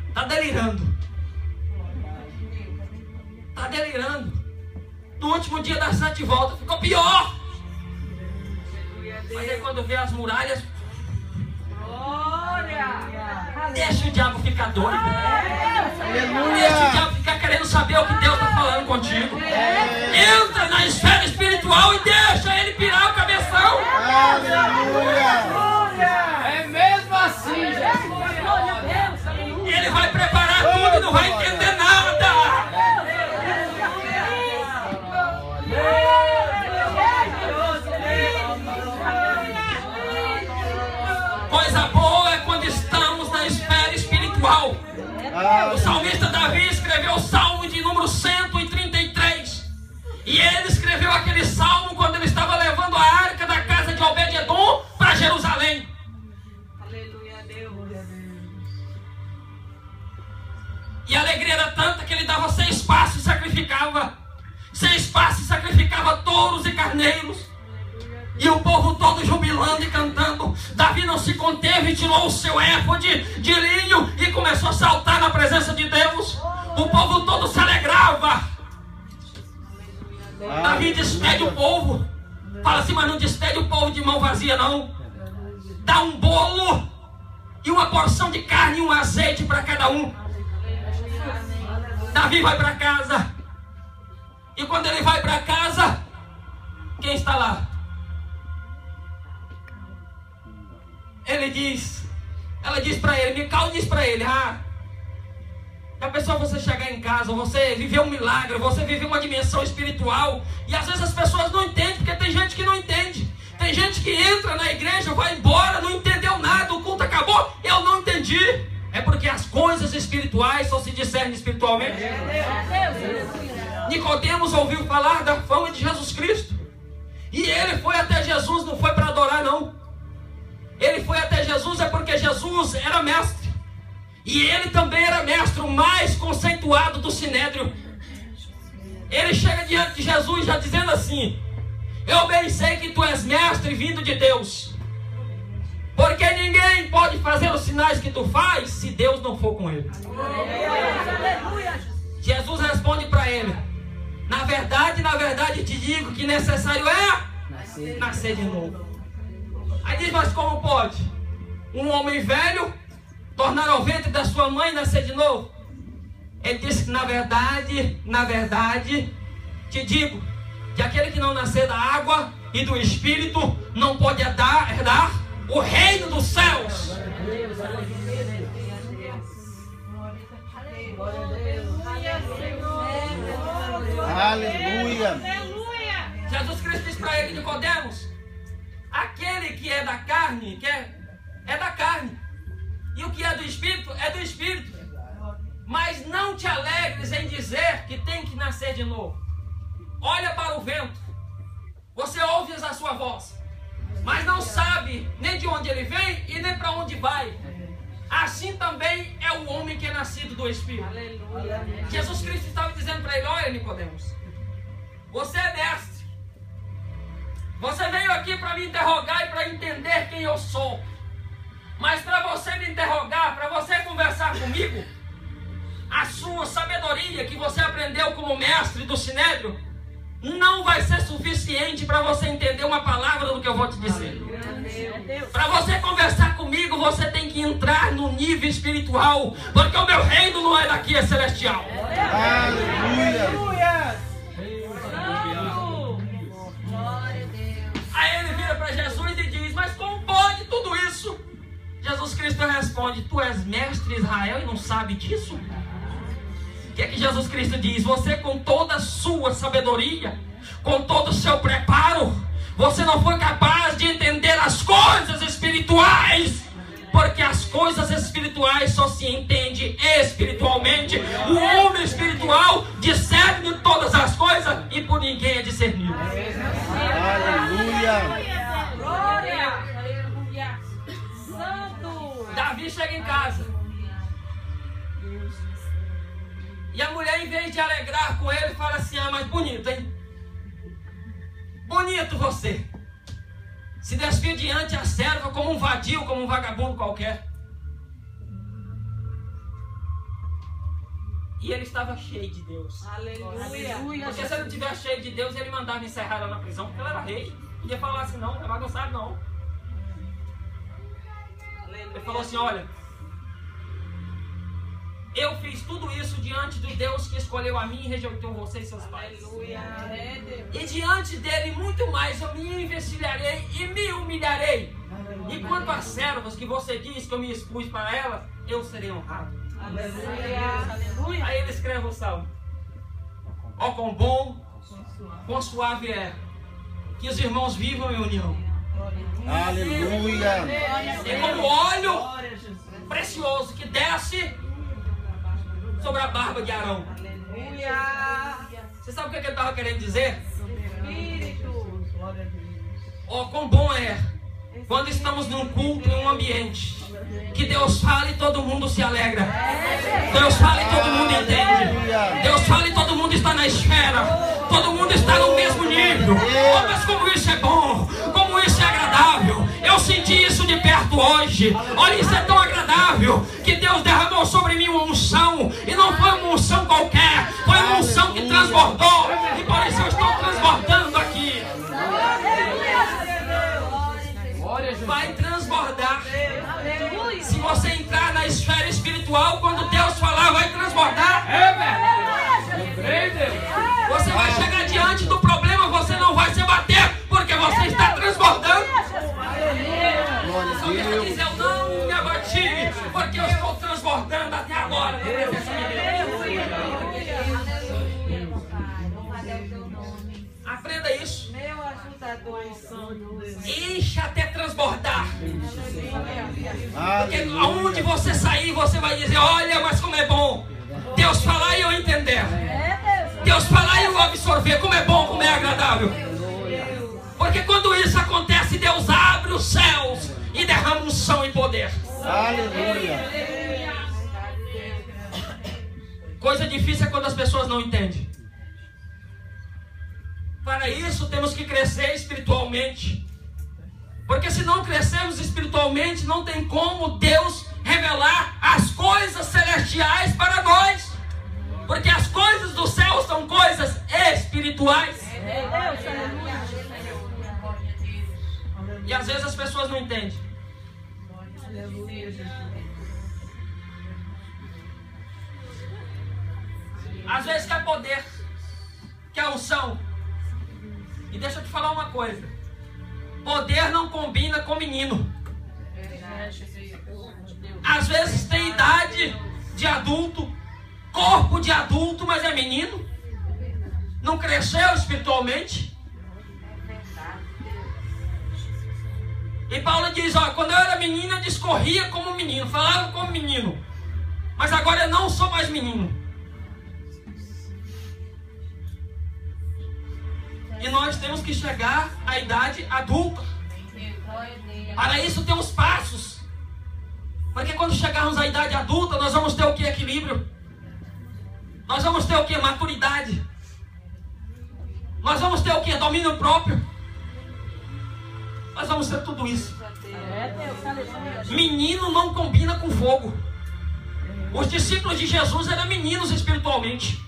Está delirando. Está delirando. No último dia das 7 voltas ficou pior. Mas aí quando vê as muralhas, deixa o diabo ficar doido. Deixa o diabo ficar querendo saber o que Deus está falando contigo. Entra na esfera espiritual e deixa ele pirar o cabeção. Aleluia. É mesmo assim, Jesus. Ele vai preparar tudo e não vai entender nada. Coisa boa é quando estamos na esfera espiritual. O salmista Davi escreveu o salmo de número 133. E ele escreveu aquele salmo quando ele estava levando a arca da casa de Obed-Edom para Jerusalém. Aleluia, Deus. E a alegria era tanta que ele dava 6 passos e sacrificava. 6 passos e sacrificava touros e carneiros. E o povo todo jubilando e cantando. Davi não se conteve e tirou o seu éfode de linho e começou a saltar na presença de Deus. O povo todo se alegrava. Davi despede o povo. Fala assim: mas não despede o povo de mão vazia não. Dá um bolo e uma porção de carne e um azeite para cada um. Davi vai para casa. E quando ele vai para casa, quem está lá? Ela diz para ele, Mical diz para ele: a pessoa, você chegar em casa, você viver um milagre, você viver uma dimensão espiritual, e às vezes as pessoas não entendem, porque tem gente que não entende. Tem gente que entra na igreja, vai embora, não entendeu nada, o culto acabou, eu não entendi. É porque as coisas espirituais só se discernem espiritualmente. Nicodemos ouviu falar da fama de Jesus Cristo, e ele foi até Jesus, não foi para adorar não. Ele foi até Jesus é porque Jesus era mestre. E ele também era mestre, o mais conceituado do Sinédrio. Ele chega diante de Jesus já dizendo assim: eu bem sei que tu és mestre vindo de Deus, porque ninguém pode fazer os sinais que tu faz se Deus não for com ele. Jesus responde para ele: na verdade te digo que necessário é nascer de novo. Aí diz: mas como pode um homem velho tornar ao ventre da sua mãe e nascer de novo? Ele disse que na verdade te digo que aquele que não nascer da água e do Espírito não pode herdar o reino dos céus. Aleluia. Jesus Cristo disse para ele, Nicodemos, aquele que é da carne, é da carne. E o que é do Espírito, é do Espírito. Mas não te alegres em dizer que tem que nascer de novo. Olha para o vento. Você ouve a sua voz, mas não sabe nem de onde ele vem e nem para onde vai. Assim também é o homem que é nascido do Espírito. Aleluia. Jesus Cristo estava dizendo para ele, olha Nicodemos, você é mestre. Você veio aqui para me interrogar e para entender quem eu sou. Mas para você me interrogar, para você conversar comigo, a sua sabedoria que você aprendeu como mestre do Sinédrio não vai ser suficiente para você entender uma palavra do que eu vou te dizer. Para você conversar comigo, você tem que entrar no nível espiritual, porque o meu reino não é daqui, é celestial. Aleluia. Aí ele vira para Jesus e diz, mas como pode tudo isso? Jesus Cristo responde, tu és mestre de Israel e não sabe disso? O que é que Jesus Cristo diz? Você com toda a sua sabedoria, com todo o seu preparo, você não foi capaz de entender as coisas espirituais, porque as coisas espirituais só se entende espiritualmente. O homem espiritual discerne todas as coisas e por ninguém é discernido. Aleluia. Davi chega em casa e a mulher, em vez de alegrar com ele, fala assim, ah, mas bonito, hein? Bonito você. Se desfia diante a serva como um vadio, como um vagabundo qualquer. E ele estava cheio de Deus. Aleluia. Porque se ele não estivesse cheio de Deus, ele mandava encerrar ela na prisão, porque ela era rei. Não ia falar assim, não é bagunçado não. Ele falou assim, olha, eu fiz tudo isso diante do Deus que escolheu a mim e rejeitou você e seus pais. E diante dele muito mais eu me envencilharei e me humilharei. E quanto às servas que você diz que eu me expus para elas, eu serei honrado. Aleluia. Aí ele escreve o salmo. Ó quão bom, quão suave é que os irmãos vivam em união. Aleluia. É como óleo precioso que desce sobre a barba de Arão. Você sabe o que ele estava querendo dizer? Ó, quão bom é quando estamos num culto, em um ambiente que Deus fala e todo mundo se alegra. Deus fala e todo mundo entende. Deus fala e todo mundo está na esfera. Todo mundo está no mesmo nível. Oh, mas como isso é bom, como isso é agradável. Eu senti isso de perto hoje. Olha, isso é tão agradável que Deus derramou sobre mim uma unção. E não foi uma unção qualquer, foi uma unção que transbordou. E por isso eu estou transbordando aqui. Vai transbordar. Se você entrar na esfera espiritual, quando Deus falar, vai transbordar. Você vai chegar diante do problema, você não vai se bater, porque você está transbordando. Só que diz, eu não me abati, porque eu estou transbordando até agora. Aprenda isso. Enche até transbordar. Porque aonde você sair, você vai dizer, olha, mas como é bom Deus falar e eu entender. Deus falar e eu absorver, como é bom, como é agradável. Porque quando isso acontece, Deus abre os céus e derrama unção e poder. Aleluia. Coisa difícil é quando as pessoas não entendem. Para isso temos que crescer espiritualmente. Porque se não crescermos espiritualmente, não tem como Deus revelar as coisas celestiais para nós. Porque as coisas do céu são coisas espirituais. E às vezes as pessoas não entendem. Às vezes quer poder, quer unção. E deixa eu te falar uma coisa. Poder não combina com menino. Às vezes tem idade de adulto, corpo de adulto, mas é menino. Não cresceu espiritualmente. E Paulo diz, ó, quando eu era menino eu discorria como menino, falava como menino. Mas agora eu não sou mais menino. E nós temos que chegar à idade adulta. Para isso temos passos. Porque quando chegarmos à idade adulta, nós vamos ter o que? Equilíbrio. Nós vamos ter o que? Maturidade. Nós vamos ter o que? Domínio próprio. Nós vamos ter tudo isso. Menino não combina com fogo. Os discípulos de Jesus eram meninos espiritualmente.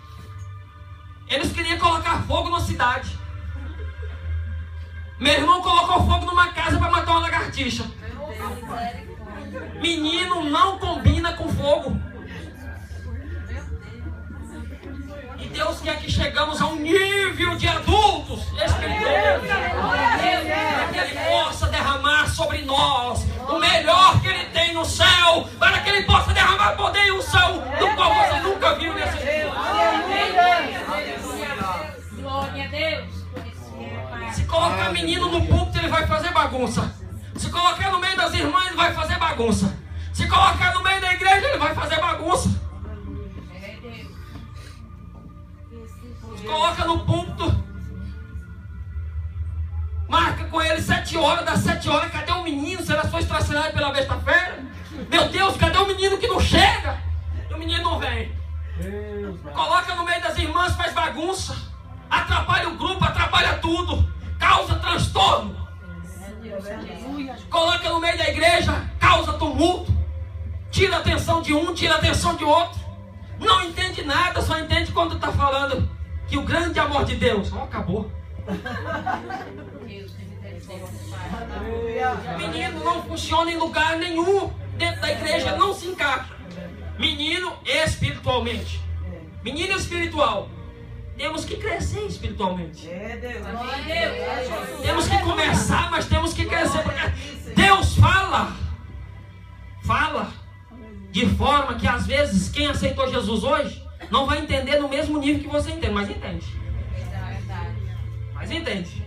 Eles queriam colocar fogo na cidade. Meu irmão colocou fogo numa casa para matar uma lagartixa. Menino não combina com fogo. E Deus quer que chegamos a um nível de adultos espirituais, para que Ele possa derramar sobre nós o melhor que Ele tem no céu, para que Ele possa derramar poder e unção do qual você nunca viu nesse mundo. Glória a Deus. Se colocar menino no púlpito, ele vai fazer bagunça. Se colocar no meio das irmãs, ele vai fazer bagunça. Se colocar no meio da igreja, ele vai fazer bagunça. Coloca no púlpito, marca com ele 7 horas, das 7 horas, cadê o menino? Será que foi estracinado pela besta-feira? Meu Deus, cadê o menino que não chega? E o menino não vem. Coloca no meio das irmãs, faz bagunça, atrapalha o grupo, atrapalha tudo, causa transtorno. Coloca no meio da igreja, causa tumulto, tira a atenção de um, tira a atenção de outro. Não entende nada, só entende quando está falando que o grande amor de Deus, acabou. Menino não funciona em lugar nenhum dentro da igreja, não se encaixa. Menino espiritualmente. Menino espiritual. Temos que crescer espiritualmente. Temos que começar, mas temos que crescer. Porque Deus fala de forma que às vezes quem aceitou Jesus hoje não vai entender no mesmo nível que você entende, mas entende. Mas entende.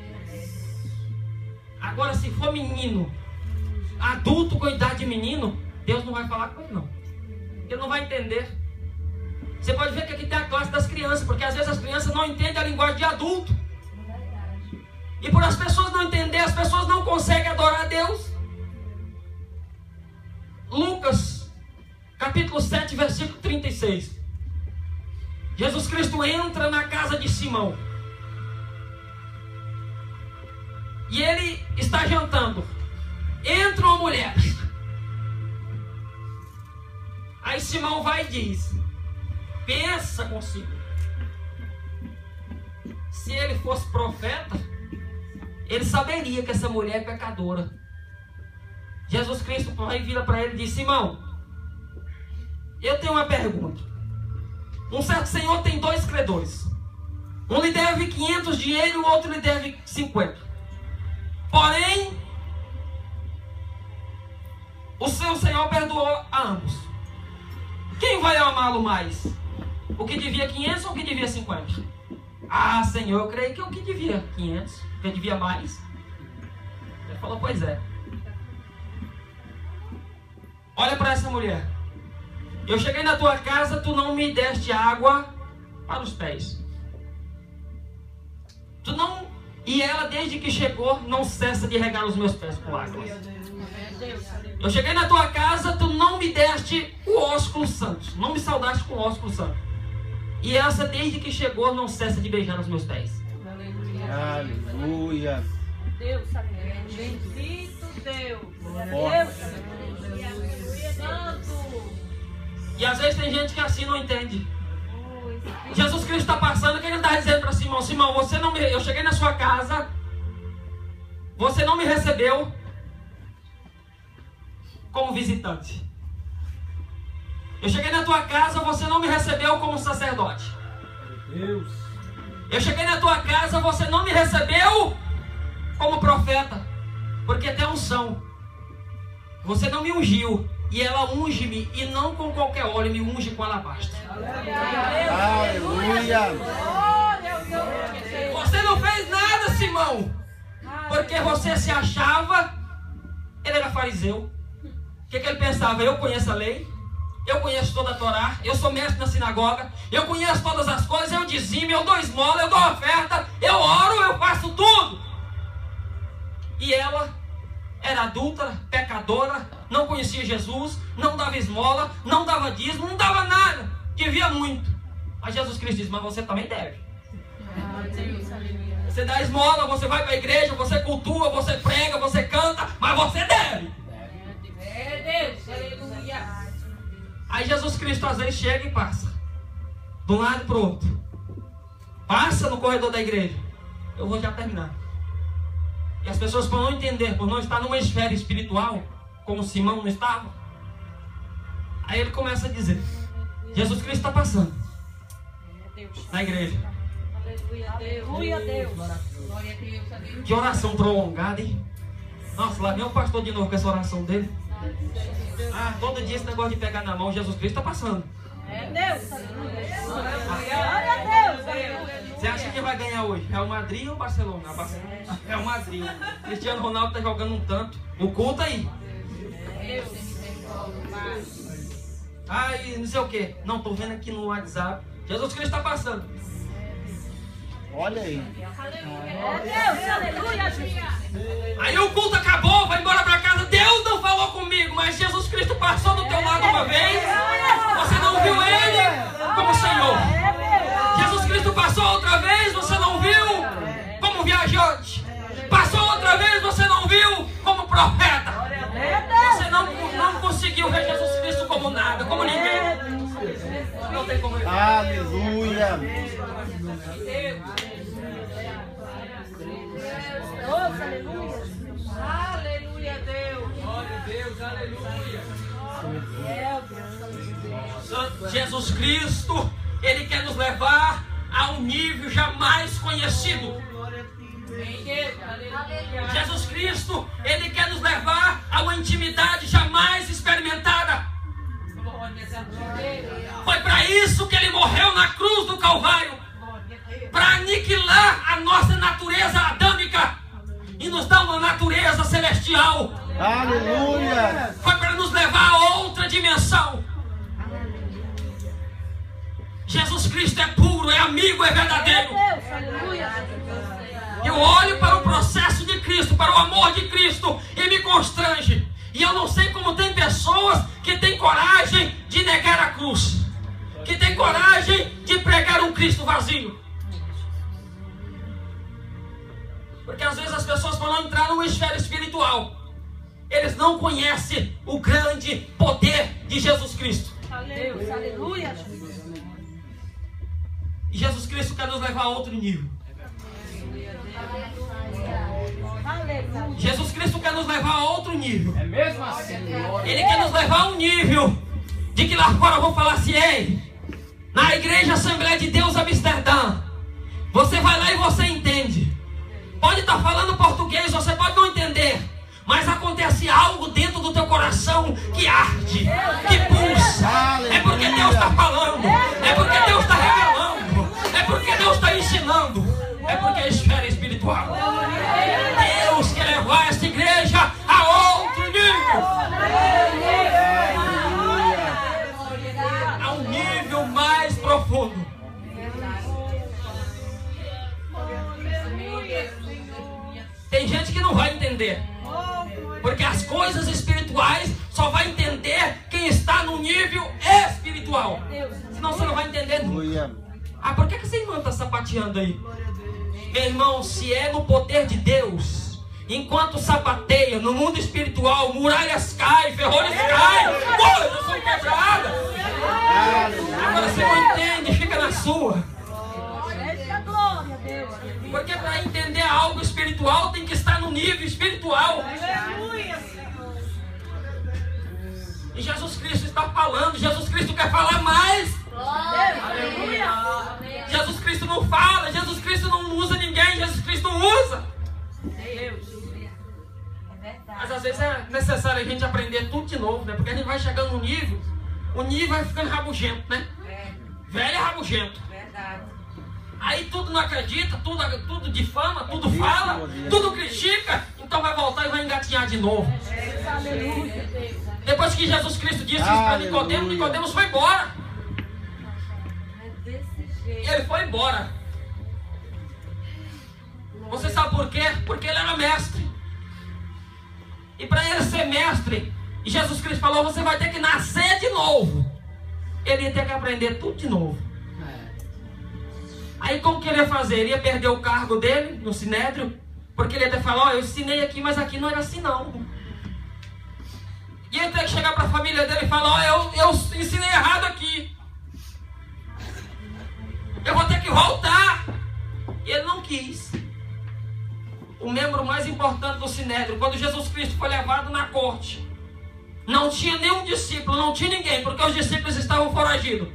Agora, se for menino, adulto com idade de menino, Deus não vai falar com ele, não. Ele não vai entender. Você pode ver que aqui tem a classe das crianças, porque às vezes as crianças não entendem a linguagem de adulto. E por as pessoas não entenderem, as pessoas não conseguem adorar a Deus. Lucas, capítulo 7, versículo 36. Jesus Cristo entra na casa de Simão. E ele está jantando. Entra uma mulher. Aí Simão vai e diz: pensa consigo. Se ele fosse profeta, ele saberia que essa mulher é pecadora. Jesus Cristo vai e vira para ele e diz: Simão, eu tenho uma pergunta. Um certo senhor tem 2 credores. Um lhe deve 500 dinheiro e o outro lhe deve 50. Porém, o seu senhor perdoou a ambos. Quem vai amá-lo mais? O que devia 500 ou o que devia 50? Ah, Senhor, eu creio que é o que devia 500. O que devia mais. Ele falou, pois é. Olha para essa mulher. Eu cheguei na tua casa, tu não me deste água para os pés. Tu não... E ela, desde que chegou, não cessa de regar os meus pés com água. Eu cheguei na tua casa, tu não me deste o ósculo santo. Não me saudaste com o ósculo santo. E essa, desde que chegou, não cessa de beijar os meus pés. Aleluia. Deus, bendito Deus. Santo. E às vezes tem gente que assim não entende. Jesus Cristo está passando, o que ele está dizendo para Simão? Simão, você não me... eu cheguei na sua casa, você não me recebeu como visitante. Eu cheguei na tua casa, você não me recebeu como sacerdote. Deus. Eu cheguei na tua casa, você não me recebeu como profeta, porque tem unção. você não me ungiu. E ela unge-me, e não com qualquer óleo, me unge com alabastro. Aleluia. Você não fez nada, Simão, porque você se achava, ele era fariseu. O que ele pensava? Eu conheço a lei, eu conheço toda a Torá, eu sou mestre na sinagoga, eu conheço todas as coisas, eu dizimo, eu dou esmola, eu dou oferta, eu oro, eu faço tudo. E ela era adúltera, pecadora, não conhecia Jesus, não dava esmola, não dava dízimo, não dava nada, devia muito. Mas Jesus Cristo diz, mas você também deve. Você dá esmola, você vai para a igreja, você cultua, você prega, você canta, mas você deve. Aí Jesus Cristo às vezes chega e passa de um lado para o outro, passa no corredor da igreja. Eu vou já terminar. E as pessoas, por não entender, por não estar numa esfera espiritual, como Simão não estava, aí ele começa a dizer, Jesus Cristo está passando na igreja. Aleluia, Deus. Que oração prolongada, hein? Nossa, lá vem o pastor de novo com essa oração dele. Ah, todo dia esse negócio de pegar na mão, Jesus Cristo está passando. É Deus. Glória a Deus. Você acha que vai ganhar hoje? Real Madrid ou Barcelona? Real Madrid. Cristiano Ronaldo está jogando um tanto. O culto aí. Ai, não sei o que. Não, estou vendo aqui no WhatsApp. Jesus Cristo está passando. Olha aí. É Deus. Aleluia. Aí o culto acabou, vai embora para casa. Deus não falou comigo, mas Jesus Cristo passou do teu lado uma vez. Você não viu Ele como Senhor. Jesus Cristo passou outra vez, você não viu como viajante. Passou outra vez, você não viu como profeta. Você não conseguiu ver Jesus Cristo como nada, como ninguém. Não tem como ver. Aleluia. Aleluia, Deus. Glória a Deus, aleluia. Jesus Cristo, Ele quer nos levar a um nível jamais conhecido. Jesus Cristo, Ele quer nos levar a uma intimidade jamais experimentada. Foi para isso que Ele morreu na cruz do Calvário, para aniquilar a nossa natureza adâmica e nos dar uma natureza celestial. Aleluia. Foi para nos levar a outra dimensão. Jesus Cristo é puro, é amigo, é verdadeiro. Eu olho para o processo de Cristo, para o amor de Cristo, e me constrange. E eu não sei como tem pessoas que têm coragem de negar a cruz, que têm coragem de pregar um Cristo vazio. Porque às vezes as pessoas, por não entrar numa esfera espiritual, eles não conhecem o grande poder de Jesus Cristo. Aleluia. E Jesus Cristo quer nos levar a outro nível. Jesus Cristo quer nos levar a outro nível. É mesmo assim, glória. Ele quer nos levar a um nível de que lá fora vão falar assim: ei, na Igreja Assembleia de Deus Amsterdã, você vai lá e você entende. Pode estar falando português, você pode não entender, mas acontece algo dentro do teu coração que arde, que pulsa. É porque Deus está falando, é porque Deus está revelando, é porque Deus está ensinando, é porque é esfera espiritual. Deus quer levar essa igreja a outro nível, a um nível mais profundo. Tem gente que não vai entender, porque as coisas espirituais só vai entender quem está no nível espiritual. Senão você não vai entender nunca. Ah, por que essa irmã está sapateando aí? Meu irmão, se é no poder de Deus, enquanto sapateia no mundo espiritual, muralhas caem, ferrolhos caem, coisas são quebradas. Agora você não entende, fica na sua. Porque para entender algo espiritual tem que estar no nível espiritual. E Jesus Cristo está falando, Jesus Cristo quer falar mais. Jesus Cristo não fala, Jesus Cristo não usa ninguém, Jesus Cristo não usa. Mas às vezes é necessário a gente aprender tudo de novo, né? Porque a gente vai chegando no nível, o nível vai ficando rabugento, né? Velho é rabugento. Verdade. Aí tudo não acredita, tudo difama, tudo fala, tudo critica, então vai voltar e vai engatinhar de novo. Depois que Jesus Cristo disse isso para Nicodemo, Nicodemos foi embora. É desse jeito. Ele foi embora. Você sabe por quê? Porque ele era mestre. E para ele ser mestre, Jesus Cristo falou, você vai ter que nascer de novo. Ele ia ter que aprender tudo de novo. Aí como que ele ia fazer? Ele ia perder o cargo dele no Sinédrio, porque ele ia ter que falar, eu ensinei aqui, mas aqui não era assim não. E ele ia ter que chegar para a família dele e falar, eu ensinei errado aqui. Eu vou ter que voltar. E ele não quis. O membro mais importante do Sinédrio, quando Jesus Cristo foi levado na corte, não tinha nenhum discípulo, não tinha ninguém, porque os discípulos estavam foragidos.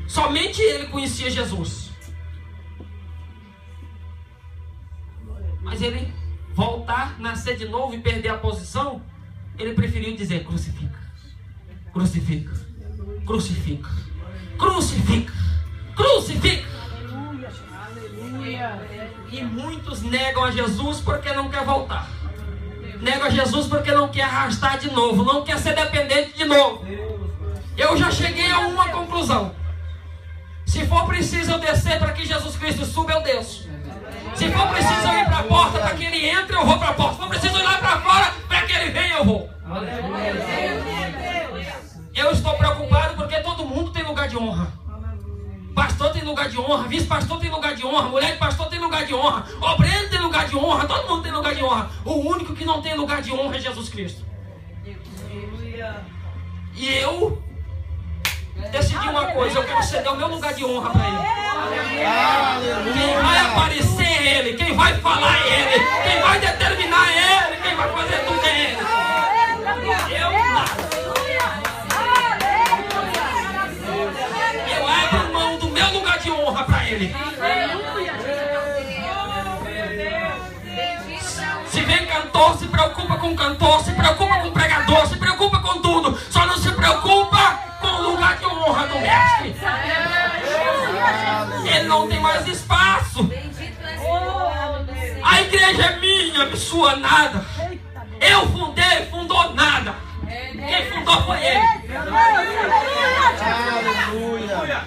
Somente ele conhecia Jesus. Mas ele voltar, nascer de novo e perder a posição, ele preferiu dizer, crucifica, crucifica, crucifica, crucifica, crucifica. E muitos negam a Jesus porque não quer voltar. Negam a Jesus porque não quer arrastar de novo, não quer ser dependente de novo. Eu já cheguei a uma conclusão. Se for preciso eu descer para que Jesus Cristo suba, eu desço. Se for preciso eu ir para a porta para que ele entre, eu vou para a porta. Se for preciso eu ir lá para fora para que ele venha, eu vou. Eu estou preocupado porque todo mundo tem lugar de honra. Pastor tem lugar de honra, vice-pastor tem lugar de honra, mulher de pastor tem lugar de honra, obreiro tem lugar de honra, todo mundo tem lugar de honra. O único que não tem lugar de honra é Jesus Cristo. E eu decidi uma coisa, eu quero ceder o meu lugar de honra para ele. Quem vai aparecer é ele, quem vai falar é ele, quem vai determinar é ele, quem vai fazer tudo é ele. Eu nada. Eu abro mão do meu lugar de honra para ele. Se vem cantor, se preocupa com cantor, se preocupa com pregador, se preocupa com tudo, só não se preocupa com o lugar de honra do mestre. Ele não tem mais espaço. A igreja é minha, me sua nada. Eu fundei, fundou nada. Quem fundou foi ele. Aleluia.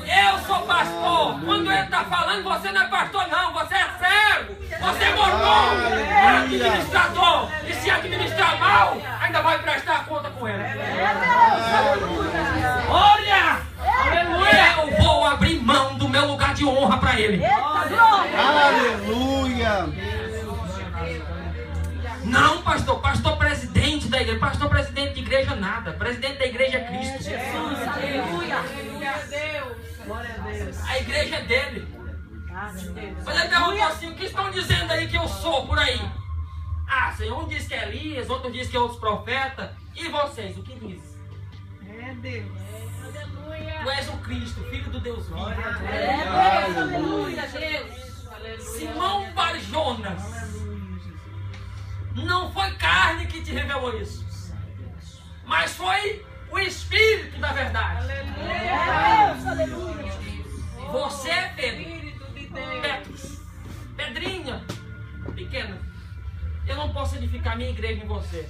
Eu sou pastor. Quando ele está falando, você não é pastor não, você é servo. Você é mordomo, é administrador. E se administrar mal, ainda vai prestar conta com ele. Olha! Aleluia! Eu vou abrir mão do meu lugar de honra para ele. Aleluia. Não, pastor, pastor presidente da igreja, pastor presidente de igreja nada, presidente da igreja é Cristo. A igreja é dele. Mas ele perguntou assim, o que estão dizendo aí que eu sou por aí? Ah, Senhor, um diz que é Elias, outro diz que é outros profetas. E vocês, o que dizem? É Deus. Tu és o Cristo, Filho do Deus vivo. Aleluia, Deus. Simão Bar-Jonas. Não foi carne que te revelou isso, mas foi o Espírito da verdade. Você é Pedro, Petros, pedrinha pequena. Eu não posso edificar minha igreja em você.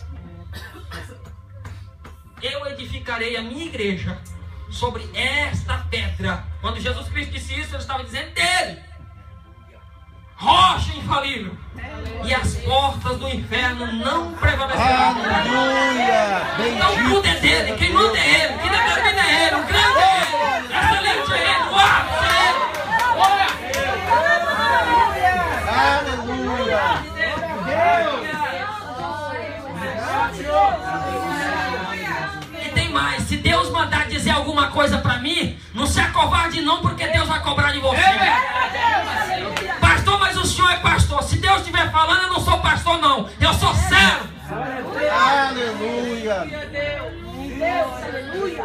Eu edificarei a minha igreja sobre esta pedra. Quando Jesus Cristo disse isso, ele estava dizendo dele. Rocha infalível. E as portas do inferno não prevalecerão. Aleluia. Então tudo é dele. Quem manda é ele. Quem determina é ele. O grande é ele. O excelente é ele. O ápice é ele. Olha. Aleluia. E tem mais. Se Deus mandar dizer alguma coisa pra mim, não se acovarde não, porque Deus vai cobrar de você. Pastor, mas o senhor é pastor. Se Deus estiver falando, eu não sou pastor não. Eu sou servo. Aleluia. Deus, aleluia.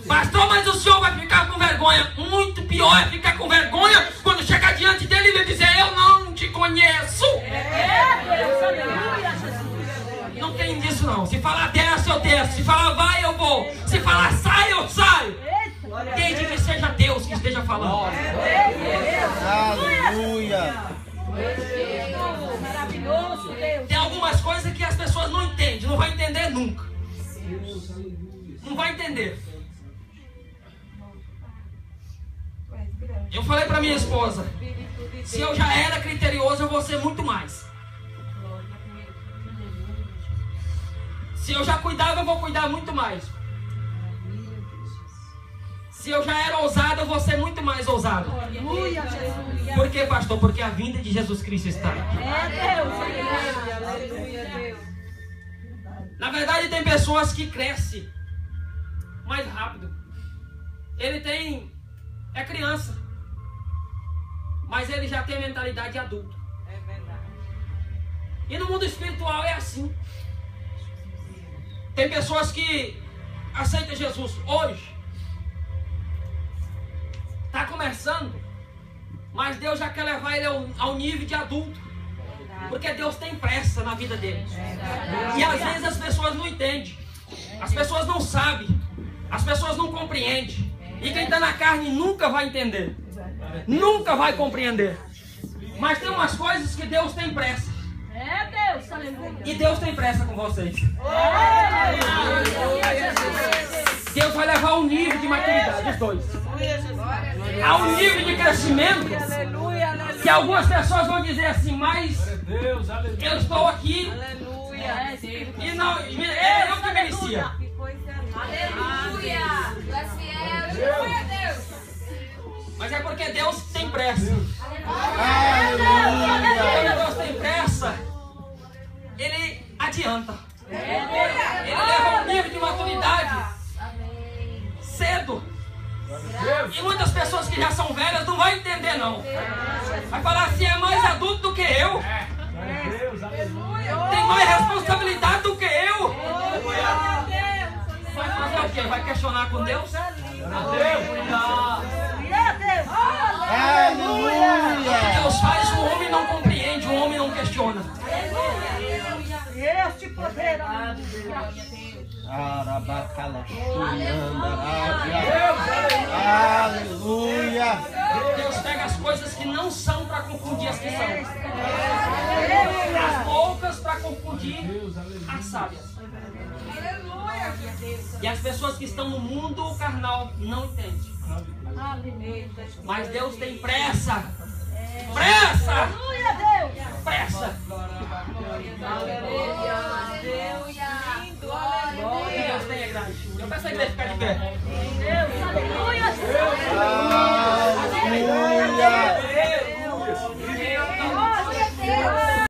Pastor, mas o senhor vai ficar com vergonha. Muito pior é ficar com vergonha quando chegar diante dele e ele dizer: eu não te conheço. Deus, aleluia, Jesus. Não tem disso não. Se falar desce, eu desço. Se falar vai, eu vou. Se falar sai, eu saio. Desde que seja Deus que esteja falando. Aleluia. Maravilhoso, Deus. Tem algumas coisas que as pessoas não entendem. Não vai entender nunca. Não vai entender. Eu falei pra minha esposa: se eu já era criterioso, eu vou ser muito mais. Se eu já cuidava, eu vou cuidar muito mais. Se eu já era ousado, eu vou ser muito mais ousado. Aleluia, Jesus. Por quê, pastor? Porque a vinda de Jesus Cristo está aqui. Deus, aleluia, Deus. Na verdade, tem pessoas que crescem mais rápido. É criança, mas ele já tem a mentalidade de adulto. É verdade. E no mundo espiritual é assim. Tem pessoas que aceitam Jesus hoje. Está começando, mas Deus já quer levar ele ao nível de adulto. Porque Deus tem pressa na vida dele. E às vezes as pessoas não entendem. As pessoas não sabem. As pessoas não compreendem. E quem está na carne nunca vai entender. Nunca vai compreender. Mas tem umas coisas que Deus tem pressa. Deus, aleluia. E Deus tem pressa com vocês. Deus vai levar ao nível de maturidade, os dois. Ao nível de crescimento, que algumas pessoas vão dizer assim: mas eu estou aqui e não, eu que merecia. Aleluia. Aleluia, Deus. Mas é porque Deus tem pressa. Aleluia. Quando Deus tem pressa, Ele adianta. Ele leva ao nível de maturidade cedo. E muitas pessoas que já são velhas não vão entender não. Vai falar assim: é mais adulto do que eu. Tem mais responsabilidade do que eu. Vai fazer o quê? Vai questionar com Deus? Aleluia. Deus faz, o homem não compreende, o homem não questiona. Este poder, Aleluia. Deus pega as coisas que não são para confundir as que são. As loucas para confundir as sábias. E as pessoas que estão no mundo carnal não entendem. Mas Deus tem pressa. Pressa! Pressa! Que Deus tenha grande. Eu peço a igreja ficar de pé.